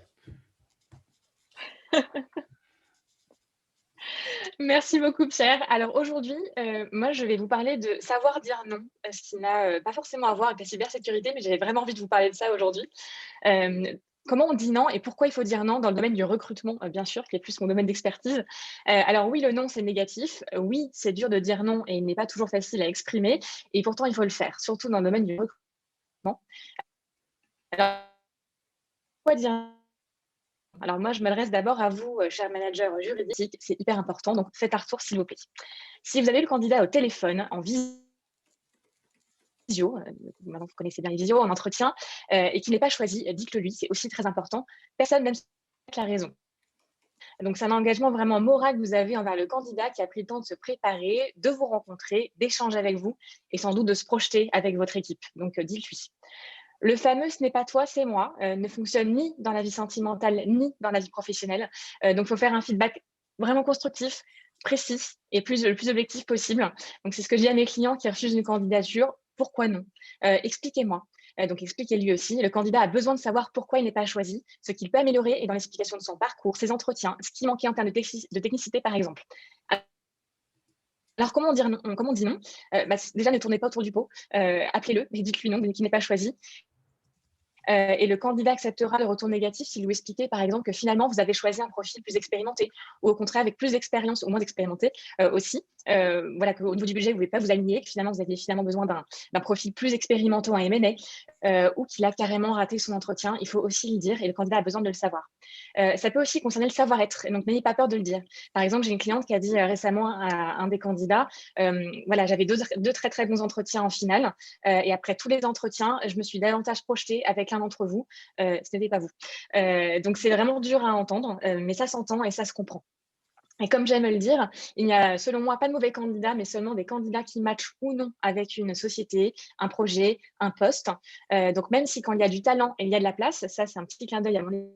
Merci beaucoup, Pierre. Alors aujourd'hui, moi, je vais vous parler de savoir dire non, ce qui n'a pas forcément à voir avec la cybersécurité, mais j'avais vraiment envie de vous parler de ça aujourd'hui. Comment on dit non et pourquoi il faut dire non dans le domaine du recrutement, bien sûr, qui est plus mon domaine d'expertise. Alors oui, le non, c'est négatif. Oui, c'est dur de dire non et il n'est pas toujours facile à exprimer. Et pourtant, il faut le faire, surtout dans le domaine du recrutement. Alors, pourquoi dire non? Alors moi, je m'adresse d'abord à vous, chers managers juridiques, c'est hyper important, donc faites un retour s'il vous plaît. Si vous avez le candidat au téléphone, en visio, maintenant vous connaissez bien les visios, en entretien, et qui n'est pas choisi, dites-le lui, c'est aussi très important. Personne n'aime la raison. Donc c'est un engagement vraiment moral que vous avez envers le candidat qui a pris le temps de se préparer, de vous rencontrer, d'échanger avec vous, et sans doute de se projeter avec votre équipe. Donc dites-lui. Le fameux « ce n'est pas toi, c'est moi » ne fonctionne ni dans la vie sentimentale, ni dans la vie professionnelle. Donc, il faut faire un feedback vraiment constructif, précis et le plus objectif possible. Donc, c'est ce que je dis à mes clients qui refusent une candidature. Pourquoi non? Expliquez-moi. Donc, expliquez-lui aussi. Le candidat a besoin de savoir pourquoi il n'est pas choisi, ce qu'il peut améliorer est dans l'explication de son parcours, ses entretiens, ce qui manquait en termes de technicité, par exemple. Alors, comment dire non? Comment on dit non? Déjà, ne tournez pas autour du pot. Appelez-le et dites-lui non, qu'il n'est pas choisi. Et le candidat acceptera le retour négatif s'il vous expliquait, par exemple, que finalement, vous avez choisi un profil plus expérimenté ou au contraire avec plus d'expérience ou moins d'expérimenté aussi. Voilà, qu'au niveau du budget, vous ne pouvez pas vous aligner, que finalement, vous aviez finalement besoin d'un profil plus expérimenté en M&A ou qu'il a carrément raté son entretien. Il faut aussi le dire et le candidat a besoin de le savoir. Ça peut aussi concerner le savoir-être, donc n'ayez pas peur de le dire. Par exemple, j'ai une cliente qui a dit récemment à un des candidats, voilà, j'avais deux très très bons entretiens en finale et après tous les entretiens, je me suis davantage projetée avec l'un d'entre vous, ce n'était pas vous. Donc c'est vraiment dur à entendre, mais ça s'entend et ça se comprend. Et comme j'aime le dire, il n'y a selon moi pas de mauvais candidats, mais seulement des candidats qui matchent ou non avec une société, un projet, un poste. Donc même si quand il y a du talent et il y a de la place, ça c'est un petit clin d'œil à mon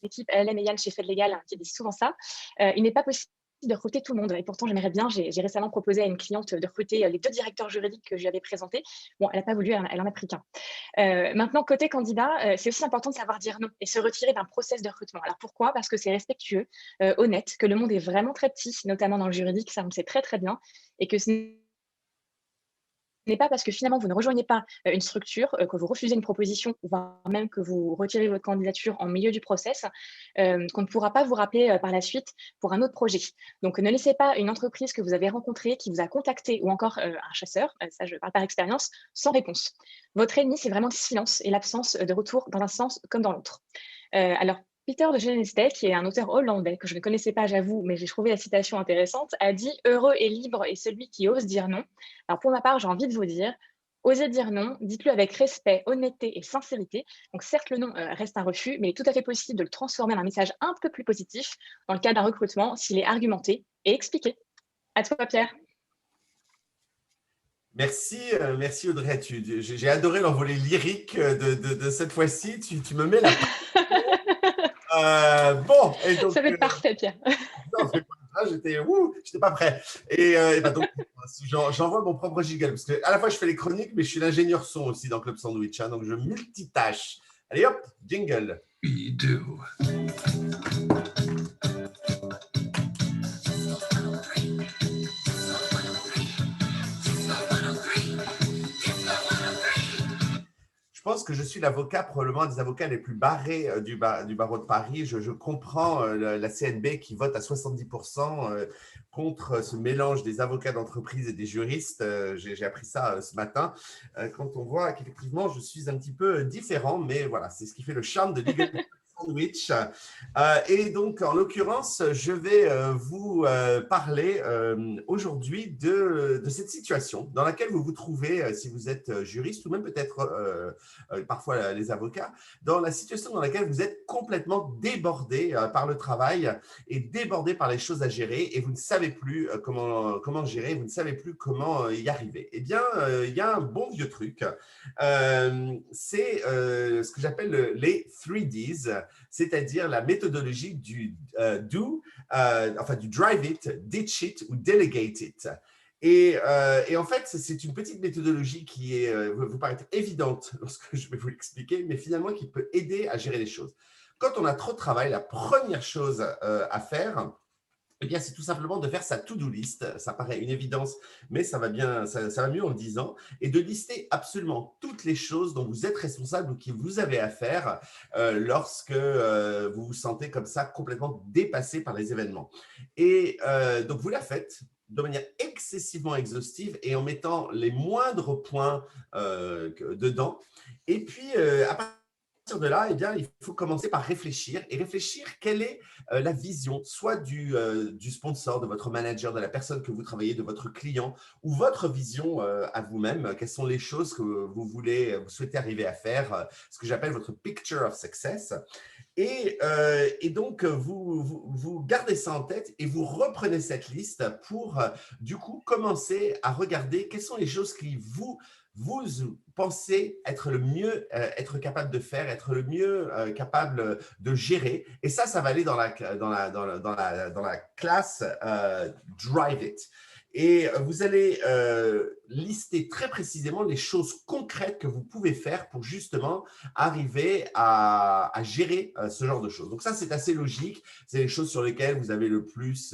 équipe LM et Yann chez Fait Légal qui dit souvent ça, il n'est pas possible de recruter tout le monde. Et pourtant, j'aimerais bien, j'ai récemment proposé à une cliente de recruter les 2 directeurs juridiques que je lui avais présentés. Bon, elle n'a pas voulu, elle en a pris qu'un. Maintenant, côté candidat, c'est aussi important de savoir dire non et se retirer d'un process de recrutement. Alors pourquoi? Parce que c'est respectueux, honnête, que le monde est vraiment très petit, notamment dans le juridique, ça on le sait très très bien, et que ce n'est pas parce que finalement vous ne rejoignez pas une structure, que vous refusez une proposition, voire même que vous retirez votre candidature en milieu du process, qu'on ne pourra pas vous rappeler par la suite pour un autre projet. Donc ne laissez pas une entreprise que vous avez rencontrée, qui vous a contacté, ou encore un chasseur, ça je parle par expérience, sans réponse. Votre ennemi, c'est vraiment le silence et l'absence de retour dans un sens comme dans l'autre. Alors, Peter de Genestet, qui est un auteur hollandais que je ne connaissais pas, j'avoue, mais j'ai trouvé la citation intéressante, a dit « Heureux et libre est celui qui ose dire non ». Alors pour ma part, j'ai envie de vous dire, osez dire non, dites-le avec respect, honnêteté et sincérité. Donc certes, le non reste un refus, mais il est tout à fait possible de le transformer en un message un peu plus positif dans le cas d'un recrutement s'il est argumenté et expliqué. À toi, Pierre. Merci, merci Audrey. J'ai adoré l'envolée lyrique de cette fois-ci. Tu me mets la bon, et donc, Ça va être parfait, Pierre. non, j'étais pas prêt. Et bah donc, j'envoie mon propre jingle, parce qu'à la fois, je fais les chroniques, mais je suis l'ingénieur son aussi dans Club Sandwich, hein, donc je multitâche. Allez hop, jingle. We do. Je pense que je suis l'avocat, probablement un des avocats les plus barrés du barreau de Paris. Je comprends la CNB qui vote à 70% contre ce mélange des avocats d'entreprise et des juristes. J'ai appris ça ce matin, quand on voit qu'effectivement, je suis un petit peu différent, mais voilà, c'est ce qui fait le charme de Legal Sandwich. Et donc, en l'occurrence, je vais vous parler aujourd'hui de cette situation dans laquelle vous vous trouvez, si vous êtes juriste ou même peut-être parfois les avocats, dans la situation dans laquelle vous êtes complètement débordé par le travail et débordé par les choses à gérer et vous ne savez plus comment gérer, vous ne savez plus comment y arriver. Eh bien, il y a un bon vieux truc, c'est ce que j'appelle les 3Ds, c'est-à-dire la méthodologie du do, du drive it, ditch it ou delegate it. Et en fait, c'est une petite méthodologie qui vous paraître évidente lorsque je vais vous l'expliquer, mais finalement qui peut aider à gérer les choses. Quand on a trop de travail, la première chose à faire, eh bien, c'est tout simplement de faire sa to-do list. Ça paraît une évidence, mais ça va mieux en le disant, et de lister absolument toutes les choses dont vous êtes responsable ou que vous avez à faire lorsque vous vous sentez comme ça complètement dépassé par les événements. Et donc, vous la faites de manière excessivement exhaustive et en mettant les moindres points dedans. Et puis, à partir de là, eh bien, il faut commencer par réfléchir quelle est la vision, soit du sponsor, de votre manager, de la personne que vous travaillez, de votre client, ou votre vision à vous-même. Quelles sont les choses que vous souhaitez arriver à faire, ce que j'appelle votre picture of success. Et donc, vous gardez ça en tête et vous reprenez cette liste pour, du coup, commencer à regarder quelles sont les choses qui vous pensez être le mieux, être capable de faire, être le mieux capable de gérer. Et ça va aller dans la classe Drive It. Et vous allez lister très précisément les choses concrètes que vous pouvez faire pour justement arriver à gérer ce genre de choses. Donc ça, c'est assez logique. C'est les choses sur lesquelles vous avez le plus…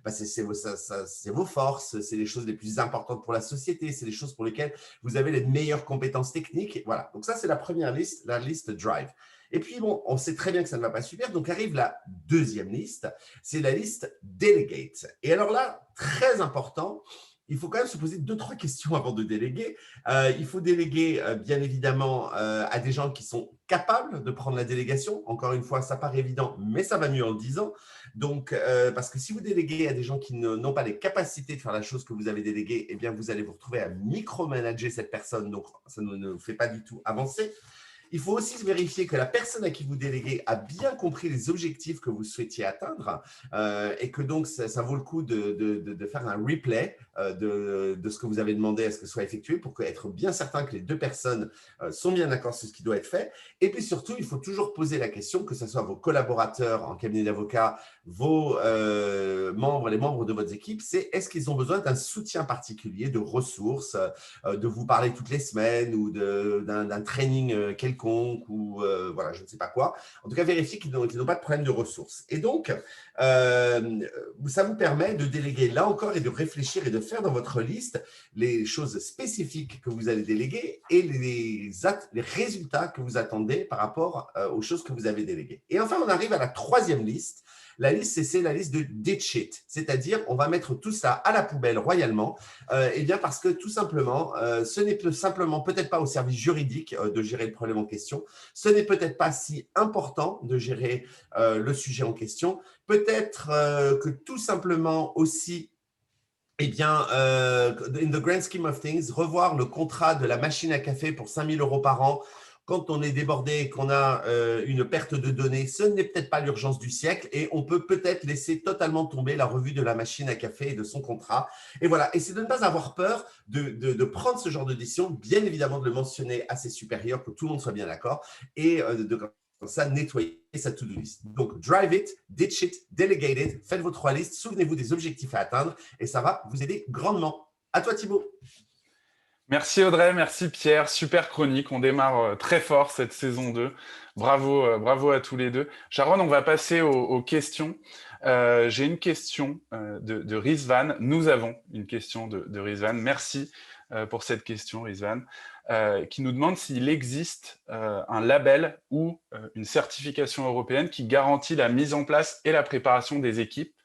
c'est vos forces, c'est les choses les plus importantes pour la société, c'est les choses pour lesquelles vous avez les meilleures compétences techniques. Voilà. Donc ça, c'est la première liste, la liste Drive. Et puis, bon, on sait très bien que ça ne va pas suffire. Donc, arrive la deuxième liste. C'est la liste Delegate. Et alors là, très important, il faut quand même se poser 2-3 questions avant de déléguer. Il faut déléguer, bien évidemment, à des gens qui sont capables de prendre la délégation. Encore une fois, ça paraît évident, mais ça va mieux en le disant. Donc, parce que si vous déléguez à des gens qui n'ont pas les capacités de faire la chose que vous avez déléguée, eh bien, vous allez vous retrouver à micromanager cette personne. Donc, ça ne vous fait pas du tout avancer. Il faut aussi vérifier que la personne à qui vous déléguez a bien compris les objectifs que vous souhaitiez atteindre et que donc ça vaut le coup de faire un replay de ce que vous avez demandé à ce que soit effectué pour être bien certain que les deux personnes sont bien d'accord sur ce qui doit être fait. Et puis surtout, il faut toujours poser la question, que ce soit vos collaborateurs en cabinet d'avocat, vos membres, les membres de votre équipe, c'est est-ce qu'ils ont besoin d'un soutien particulier, de ressources, de vous parler toutes les semaines ou d'un training quelconque ou voilà, je ne sais pas quoi. En tout cas, vérifiez qu'ils n'ont pas de problème de ressources. Et donc, ça vous permet de déléguer là encore et de réfléchir et de faire dans votre liste les choses spécifiques que vous allez déléguer et les résultats que vous attendez par rapport aux choses que vous avez déléguées. Et enfin, on arrive à la troisième liste. La liste, c'est la liste de ditch it, c'est-à-dire on va mettre tout ça à la poubelle royalement, et bien parce que tout simplement, ce n'est simplement peut-être pas au service juridique de gérer le problème en question, ce n'est peut-être pas si important de gérer le sujet en question, peut-être que tout simplement aussi, eh bien, in the grand scheme of things, revoir le contrat de la machine à café pour 5 000 € par an, quand on est débordé et qu'on a une perte de données, ce n'est peut-être pas l'urgence du siècle et on peut peut-être laisser totalement tomber la revue de la machine à café et de son contrat. Et voilà, et c'est de ne pas avoir peur de prendre ce genre de décision, bien évidemment de le mentionner à ses supérieurs, que tout le monde soit bien d'accord, et comme ça, nettoyer sa to-do list. Donc, drive it, ditch it, delegate it, faites vos 3 listes, souvenez-vous des objectifs à atteindre et ça va vous aider grandement. À toi, Thibaut. Merci Audrey, merci Pierre, super chronique, on démarre très fort cette saison 2, bravo à tous les deux. Sharon, on va passer aux questions. J'ai une question de Rizvan, nous avons une question de Rizvan, merci pour cette question Rizvan, qui nous demande s'il existe un label ou une certification européenne qui garantit la mise en place et la préparation des équipes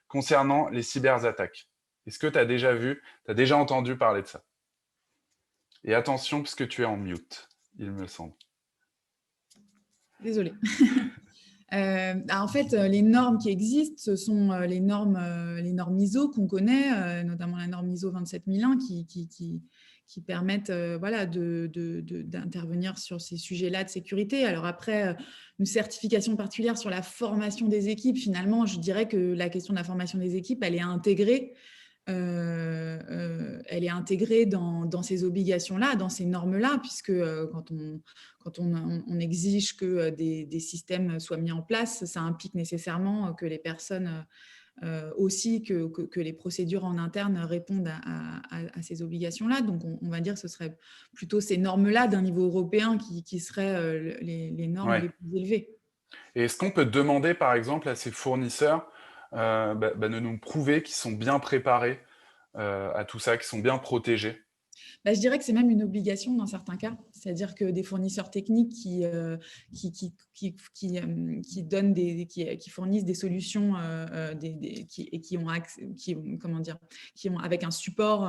concernant les cyberattaques. Est-ce que tu as déjà entendu parler de ça? Et attention, puisque tu es en mute, il me semble. Désolée. En fait, les normes qui existent, ce sont les normes ISO qu'on connaît, notamment la norme ISO 27001 qui permettent voilà, d'intervenir sur ces sujets-là de sécurité. Alors après, une certification particulière sur la formation des équipes, finalement, je dirais que la question de la formation des équipes, elle est intégrée. Elle est intégrée dans ces obligations-là, dans ces normes-là, puisque quand on exige que des systèmes soient mis en place, ça implique nécessairement que les personnes aussi, que les procédures en interne répondent à ces obligations-là. Donc, on va dire que ce serait plutôt ces normes-là d'un niveau européen qui seraient les normes les plus élevées. Et est-ce qu'on peut demander, par exemple, à ces fournisseurs de nous prouver qu'ils sont bien préparés à tout ça, qu'ils sont bien protégés? Je dirais que c'est même une obligation dans certains cas. C'est-à-dire que des fournisseurs techniques qui fournissent des solutions qui ont avec un support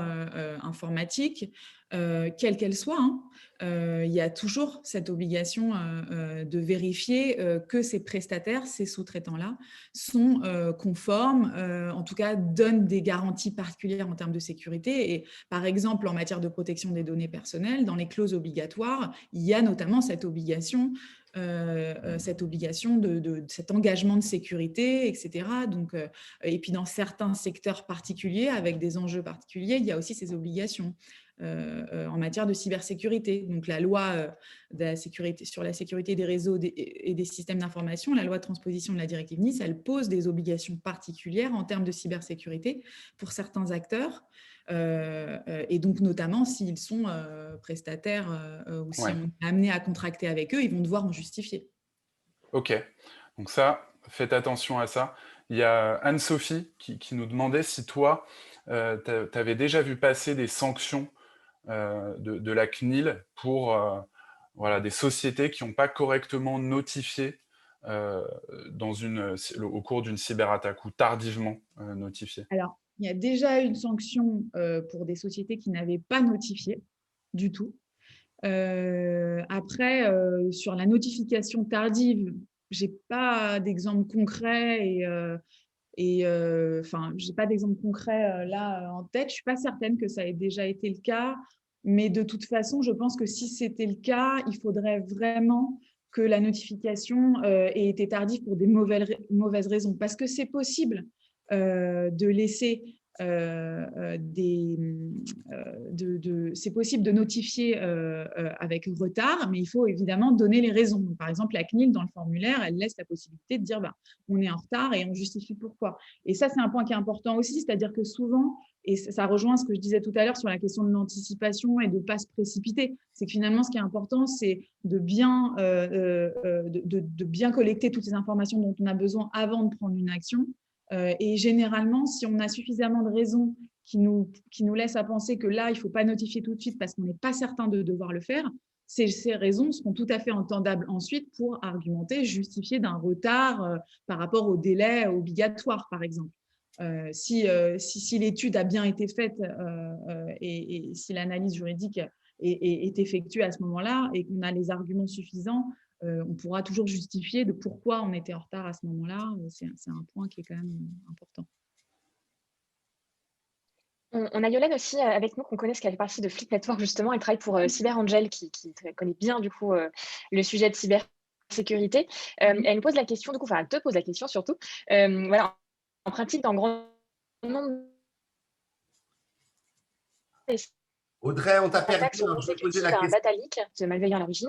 informatique, quelle qu'elle soit, il y a toujours cette obligation de vérifier que ces prestataires, ces sous-traitants-là, sont conformes, en tout cas donnent des garanties particulières en termes de sécurité. Et par exemple, en matière de protection des données personnelles, dans les clauses obligatoires, il y a notamment cette obligation de cet engagement de sécurité, etc. Donc, et puis dans certains secteurs particuliers, avec des enjeux particuliers, il y a aussi ces obligations. En matière de cybersécurité. Donc, la loi sur la sécurité des réseaux et des systèmes d'information, la loi de transposition de la directive NIS, elle pose des obligations particulières en termes de cybersécurité pour certains acteurs. Et donc, notamment, s'ils sont prestataires ou si on est amené à contracter avec eux, ils vont devoir en justifier. Ok, donc ça, faites attention à ça. Il y a Anne-Sophie qui nous demandait si toi, tu avais déjà vu passer des sanctions de la CNIL pour des sociétés qui n'ont pas correctement notifié au cours d'une cyberattaque ou tardivement notifié. Alors, il y a déjà une sanction pour des sociétés qui n'avaient pas notifié du tout. Après, sur la notification tardive, je n'ai pas d'exemple concret j'ai pas d'exemple concret là en tête. Je ne suis pas certaine que ça ait déjà été le cas, mais de toute façon, je pense que si c'était le cas, il faudrait vraiment que la notification ait été tardive pour des mauvaises raisons, parce que c'est possible de laisser c'est possible de notifier avec retard, mais il faut évidemment donner les raisons. Donc, par exemple, la CNIL, dans le formulaire, elle laisse la possibilité de dire on est en retard et on justifie pourquoi. Et ça, c'est un point qui est important aussi, c'est-à-dire que souvent, et ça rejoint ce que je disais tout à l'heure sur la question de l'anticipation et de ne pas se précipiter, c'est que finalement, ce qui est important, c'est de bien collecter toutes les informations dont on a besoin avant de prendre une action. Et généralement, si on a suffisamment de raisons qui nous laissent à penser que là, il ne faut pas notifier tout de suite parce qu'on n'est pas certain de devoir le faire, ces raisons seront tout à fait entendables ensuite pour argumenter, justifier d'un retard par rapport au délai obligatoire, par exemple. Si l'étude a bien été faite et si l'analyse juridique est effectuée à ce moment-là et qu'on a les arguments suffisants, on pourra toujours justifier de pourquoi on était en retard à ce moment-là. C'est un point qui est quand même important. On a Yolène aussi avec nous, qu'on connaît, ce qui fait partie de Fleet Network, justement. Elle travaille pour CyberAngel, qui connaît bien, du coup, le sujet de cybersécurité. Elle me pose la question, du coup, enfin, elle te pose la question surtout. Voilà, en pratique, dans grand nombre... Audrey, on t'a perdu. Je vais poser la question. Data leak, de malveillant à l'origine.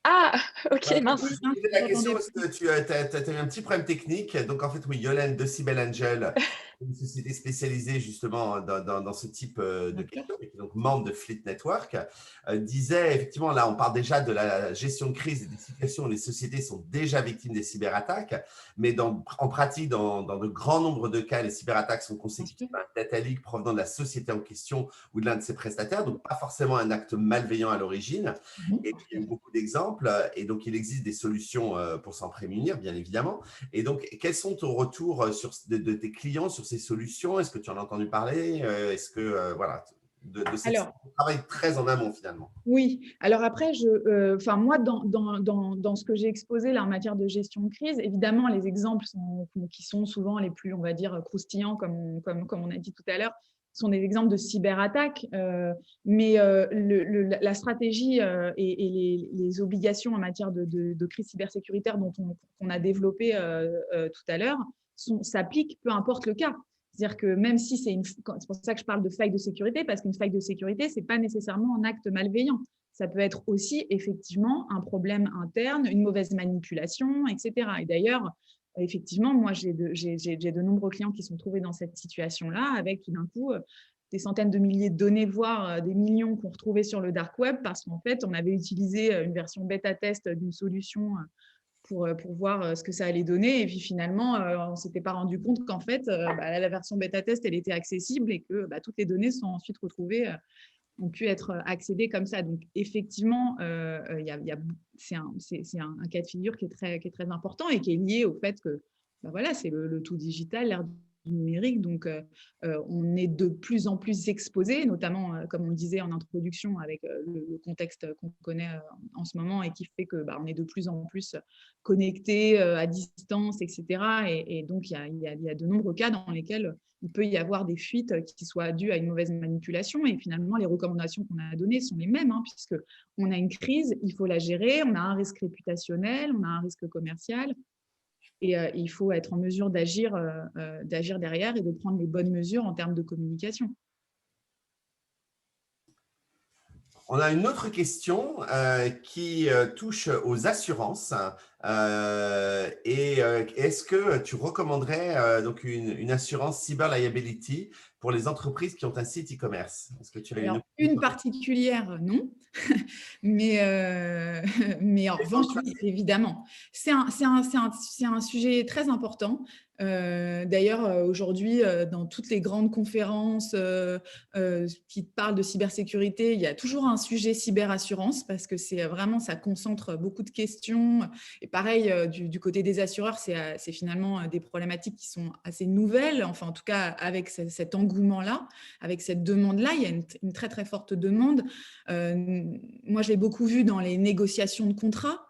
Ah, ok, mince. La question, parce que tu as eu un petit problème technique. Donc, en fait, oui, Yolène de CyberAngel, une société spécialisée justement dans ce type de questions, et qui est donc membre de Fleet Network, disait effectivement, là, on parle déjà de la gestion de crise et des situations où les sociétés sont déjà victimes des cyberattaques, mais en pratique, dans de grands nombres de cas, les cyberattaques sont consécutives à un data leak provenant de la société en question ou de l'un de ses prestataires, donc pas forcément un acte malveillant à l'origine. Et puis, il y a eu beaucoup d'exemples. Et donc, il existe des solutions pour s'en prémunir, bien évidemment. Et donc, quels sont ton retour de tes clients sur ces solutions? Est-ce que tu en as entendu parler? Est-ce que, voilà, de ce travail très en amont, finalement? Oui. Alors après, moi, dans ce que j'ai exposé là, en matière de gestion de crise, évidemment, les exemples qui sont souvent les plus, on va dire, croustillants, comme on a dit tout à l'heure, sont des exemples de cyberattaques, mais la stratégie et les obligations en matière de crise cybersécuritaire qu'on a développées tout à l'heure s'appliquent peu importe le cas. C'est-à-dire que même si c'est pour ça que je parle de faille de sécurité, parce qu'une faille de sécurité, ce n'est pas nécessairement un acte malveillant. Ça peut être aussi effectivement un problème interne, une mauvaise manipulation, etc. Et d'ailleurs, effectivement, moi, j'ai de nombreux clients qui sont trouvés dans cette situation-là, avec tout d'un coup des centaines de milliers de données, voire des millions qu'on retrouvait sur le dark web, parce qu'en fait, on avait utilisé une version bêta-test d'une solution pour voir ce que ça allait donner. Et puis finalement, on ne s'était pas rendu compte qu'en fait, la version bêta-test, elle était accessible et que toutes les données sont ensuite retrouvées, ont pu être accédées comme ça. Donc, effectivement, c'est un cas de figure qui est très important et qui est lié au fait que c'est le tout digital, l'ère du numérique. Donc, on est de plus en plus exposé, notamment, comme on le disait en introduction, avec le contexte qu'on connaît en ce moment et qui fait que on est de plus en plus connecté à distance, etc. Et donc, il y a de nombreux cas dans lesquels il peut y avoir des fuites qui soient dues à une mauvaise manipulation. Et finalement, les recommandations qu'on a données sont les mêmes, puisqu'on a une crise, il faut la gérer, on a un risque réputationnel, on a un risque commercial. Et il faut être en mesure d'agir derrière et de prendre les bonnes mesures en termes de communication. On a une autre question qui touche aux assurances. Est-ce que tu recommanderais donc une assurance cyber liability pour les entreprises qui ont un site e-commerce? Est-ce que tu as une particulière, non. mais en revanche, oui, évidemment. C'est un sujet très important. D'ailleurs, aujourd'hui, dans toutes les grandes conférences qui parlent de cybersécurité, il y a toujours un sujet cyberassurance parce que c'est vraiment, ça concentre beaucoup de questions. Et pareil, du côté des assureurs, c'est finalement des problématiques qui sont assez nouvelles. Enfin, en tout cas, avec cet engouement-là, avec cette demande-là, il y a une très, très forte demande. Moi, je l'ai beaucoup vu dans les négociations de contrats.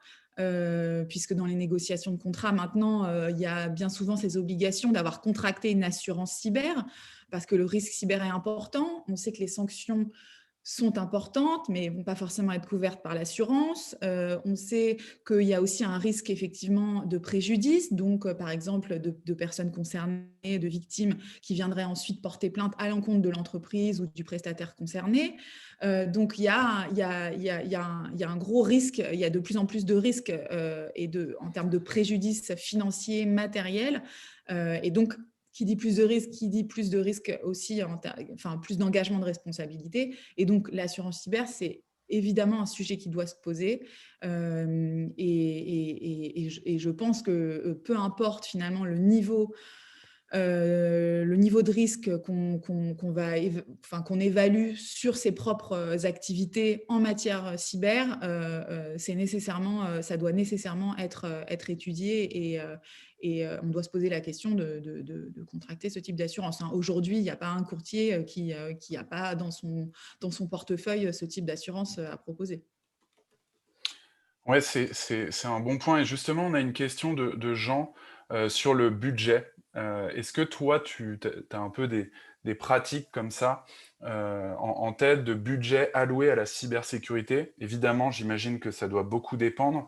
Puisque dans les négociations de contrat, maintenant, il y a bien souvent ces obligations d'avoir contracté une assurance cyber, parce que le risque cyber est important. On sait que les sanctions sont importantes, mais ne vont pas forcément être couvertes par l'assurance. On sait qu'il y a aussi un risque effectivement de préjudice, donc par exemple de personnes concernées, de victimes qui viendraient ensuite porter plainte à l'encontre de l'entreprise ou du prestataire concerné. Donc il y a un gros risque, il y a de plus en plus de risques en termes de préjudice financier, matériel. Et donc, qui dit plus de risques aussi, plus d'engagement de responsabilité. Et donc, l'assurance cyber, c'est évidemment un sujet qui doit se poser. Et je pense que peu importe finalement le niveau de risque qu'on évalue sur ses propres activités en matière cyber, ça doit nécessairement être étudié et on doit se poser la question de contracter ce type d'assurance. Aujourd'hui, il n'y a pas un courtier qui n'a pas dans son portefeuille ce type d'assurance à proposer. Ouais, c'est un bon point. Et justement, on a une question de Jean sur le budget. Est-ce que toi, tu as un peu des pratiques comme ça en tête de budget alloué à la cybersécurité? Évidemment, j'imagine que ça doit beaucoup dépendre.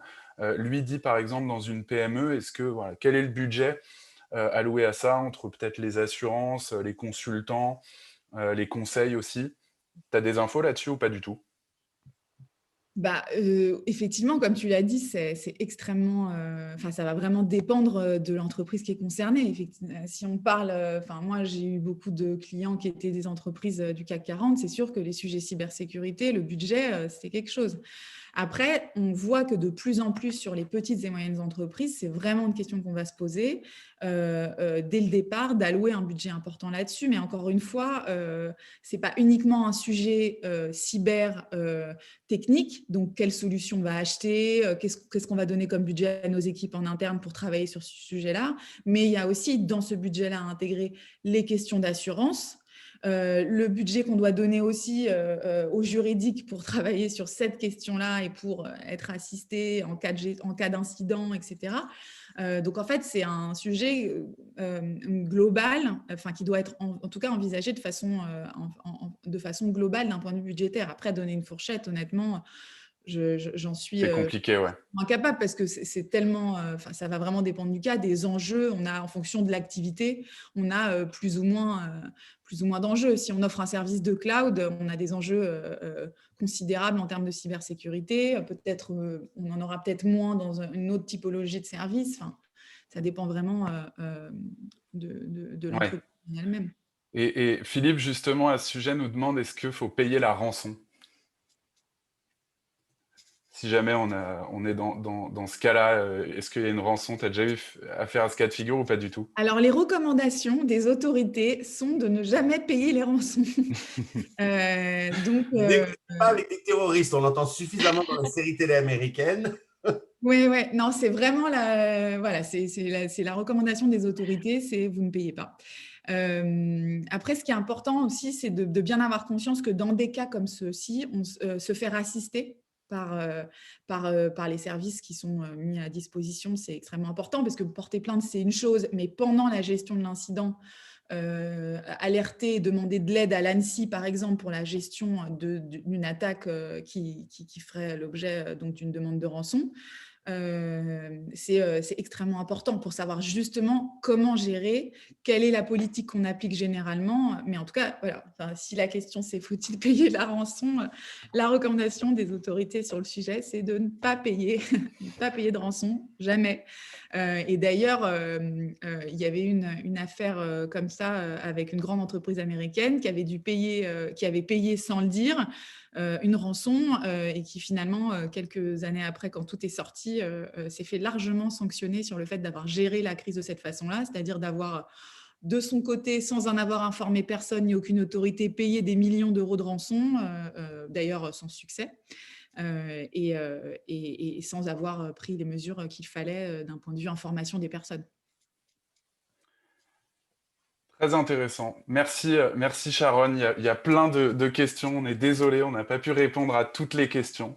Lui dit, par exemple, dans une PME, quel est le budget alloué à ça, entre peut-être les assurances, les consultants, les conseils aussi? Tu as des infos là-dessus ou pas du tout? Effectivement, comme tu l'as dit, c'est extrêmement, ça va vraiment dépendre de l'entreprise qui est concernée. Si on parle, moi, j'ai eu beaucoup de clients qui étaient des entreprises du CAC 40. C'est sûr que les sujets cybersécurité, le budget, c'est quelque chose. Après, on voit que de plus en plus sur les petites et moyennes entreprises, c'est vraiment une question qu'on va se poser dès le départ, d'allouer un budget important là-dessus. Mais encore une fois, ce n'est pas uniquement un sujet cyber technique. Donc, quelle solution on va acheter, qu'est-ce qu'on va donner comme budget à nos équipes en interne pour travailler sur ce sujet-là. Mais il y a aussi dans ce budget-là à intégrer les questions d'assurance. Le budget qu'on doit donner aussi aux juridiques pour travailler sur cette question-là et pour être assisté en cas d'incident, etc. Donc, en fait, c'est un sujet global, qui doit être en tout cas envisagé de façon globale d'un point de vue budgétaire. Après, donner une fourchette, honnêtement, j'en suis C'est compliqué, ouais. incapable parce que c'est tellement, ça va vraiment dépendre du cas, des enjeux. On a, en fonction de l'activité, on a plus ou moins d'enjeux. Si on offre un service de cloud, on a des enjeux considérables en termes de cybersécurité. Peut-être, on en aura peut-être moins dans une autre typologie de service. Ça dépend vraiment de l'entreprise elle-même. Et Philippe, justement, à ce sujet, nous demande est-ce qu'il faut payer la rançon? Si jamais on est dans ce cas-là, est-ce qu'il y a une rançon? Tu as déjà eu affaire à ce cas de figure ou pas du tout? Alors, les recommandations des autorités sont de ne jamais payer les rançons. N'écoutez pas avec des terroristes, on l'entend suffisamment dans la série télé américaine. Oui, non, c'est vraiment c'est la recommandation des autorités, c'est vous ne payez pas. Après, ce qui est important aussi, c'est de bien avoir conscience que dans des cas comme ceux-ci, on se faire assister par les services qui sont mis à disposition. C'est extrêmement important parce que porter plainte, c'est une chose, mais pendant la gestion de l'incident, alerter et demander de l'aide à l'ANSSI, par exemple, pour la gestion d'une attaque qui ferait l'objet d'une demande de rançon. C'est extrêmement important pour savoir justement comment gérer, quelle est la politique qu'on applique généralement. Mais en tout cas, voilà, si la question c'est faut-il payer la rançon, la recommandation des autorités sur le sujet, c'est de ne pas payer, ne pas payer de rançon, jamais. Et d'ailleurs, il y avait une affaire comme ça avec une grande entreprise américaine qui avait payé sans le dire une rançon et qui finalement, quelques années après, quand tout est sorti, s'est fait largement sanctionner sur le fait d'avoir géré la crise de cette façon-là, c'est-à-dire d'avoir de son côté, sans en avoir informé personne ni aucune autorité, payé des millions d'euros de rançon, d'ailleurs sans succès. Et sans avoir pris les mesures qu'il fallait d'un point de vue information des personnes. Très intéressant. Merci Sharon. Il y a plein de questions. On est désolé, on n'a pas pu répondre à toutes les questions.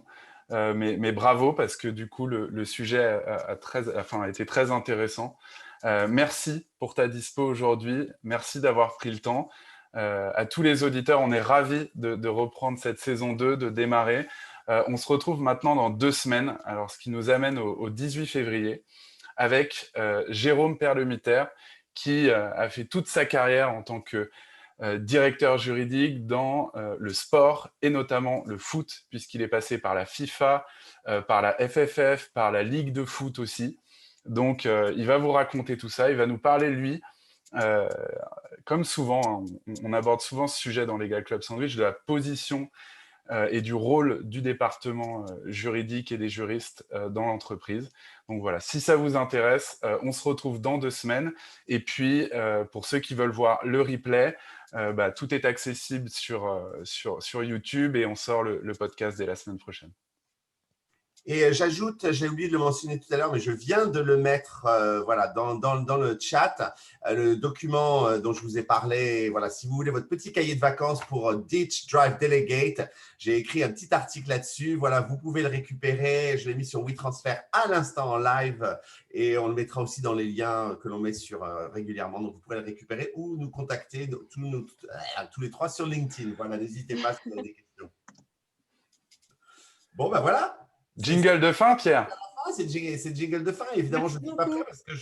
Mais bravo, parce que du coup, le sujet a été très intéressant. Merci pour ta dispo aujourd'hui. Merci d'avoir pris le temps. à tous les auditeurs. On est ravis de reprendre cette saison 2, de démarrer. On se retrouve maintenant dans 2 semaines, alors ce qui nous amène au 18 février, avec Jérôme Perlemiter, qui a fait toute sa carrière en tant que directeur juridique dans le sport et notamment le foot, puisqu'il est passé par la FIFA, par la FFF, par la Ligue de foot aussi. Donc, il va vous raconter tout ça, il va nous parler, lui, comme souvent, hein, on aborde souvent ce sujet dans Legal Club Sandwich, de la position et du rôle du département juridique et des juristes dans l'entreprise. Donc voilà, si ça vous intéresse, on se retrouve dans 2 semaines. Et puis, pour ceux qui veulent voir le replay, tout est accessible sur YouTube et on sort le podcast dès la semaine prochaine. Et j'ajoute, j'ai oublié de le mentionner tout à l'heure, mais je viens de le mettre voilà, dans le chat, le document dont je vous ai parlé. Voilà, si vous voulez votre petit cahier de vacances pour Ditch, Drive, Delegate, j'ai écrit un petit article là-dessus. Voilà, vous pouvez le récupérer. Je l'ai mis sur WeTransfer à l'instant en live et on le mettra aussi dans les liens que l'on met sur régulièrement. Donc, vous pourrez le récupérer ou nous contacter tous les 3 sur LinkedIn. Voilà, n'hésitez pas si vous avez des questions. Bon, ben voilà. Jingle de fin, Pierre. C'est jingle de fin. Évidemment, je ne suis pas prêt parce que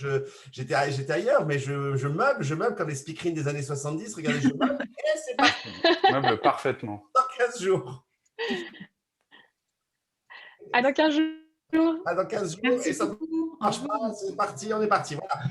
j'étais ailleurs, mais je meuble comme les speakerines des années 70. Regardez, je meuble et c'est parti. Meuble parfaitement. Dans 15 jours. À dans 15 jours. À dans 15 jours. Merci et ça beaucoup. marche pas. C'est parti, on est parti. Voilà.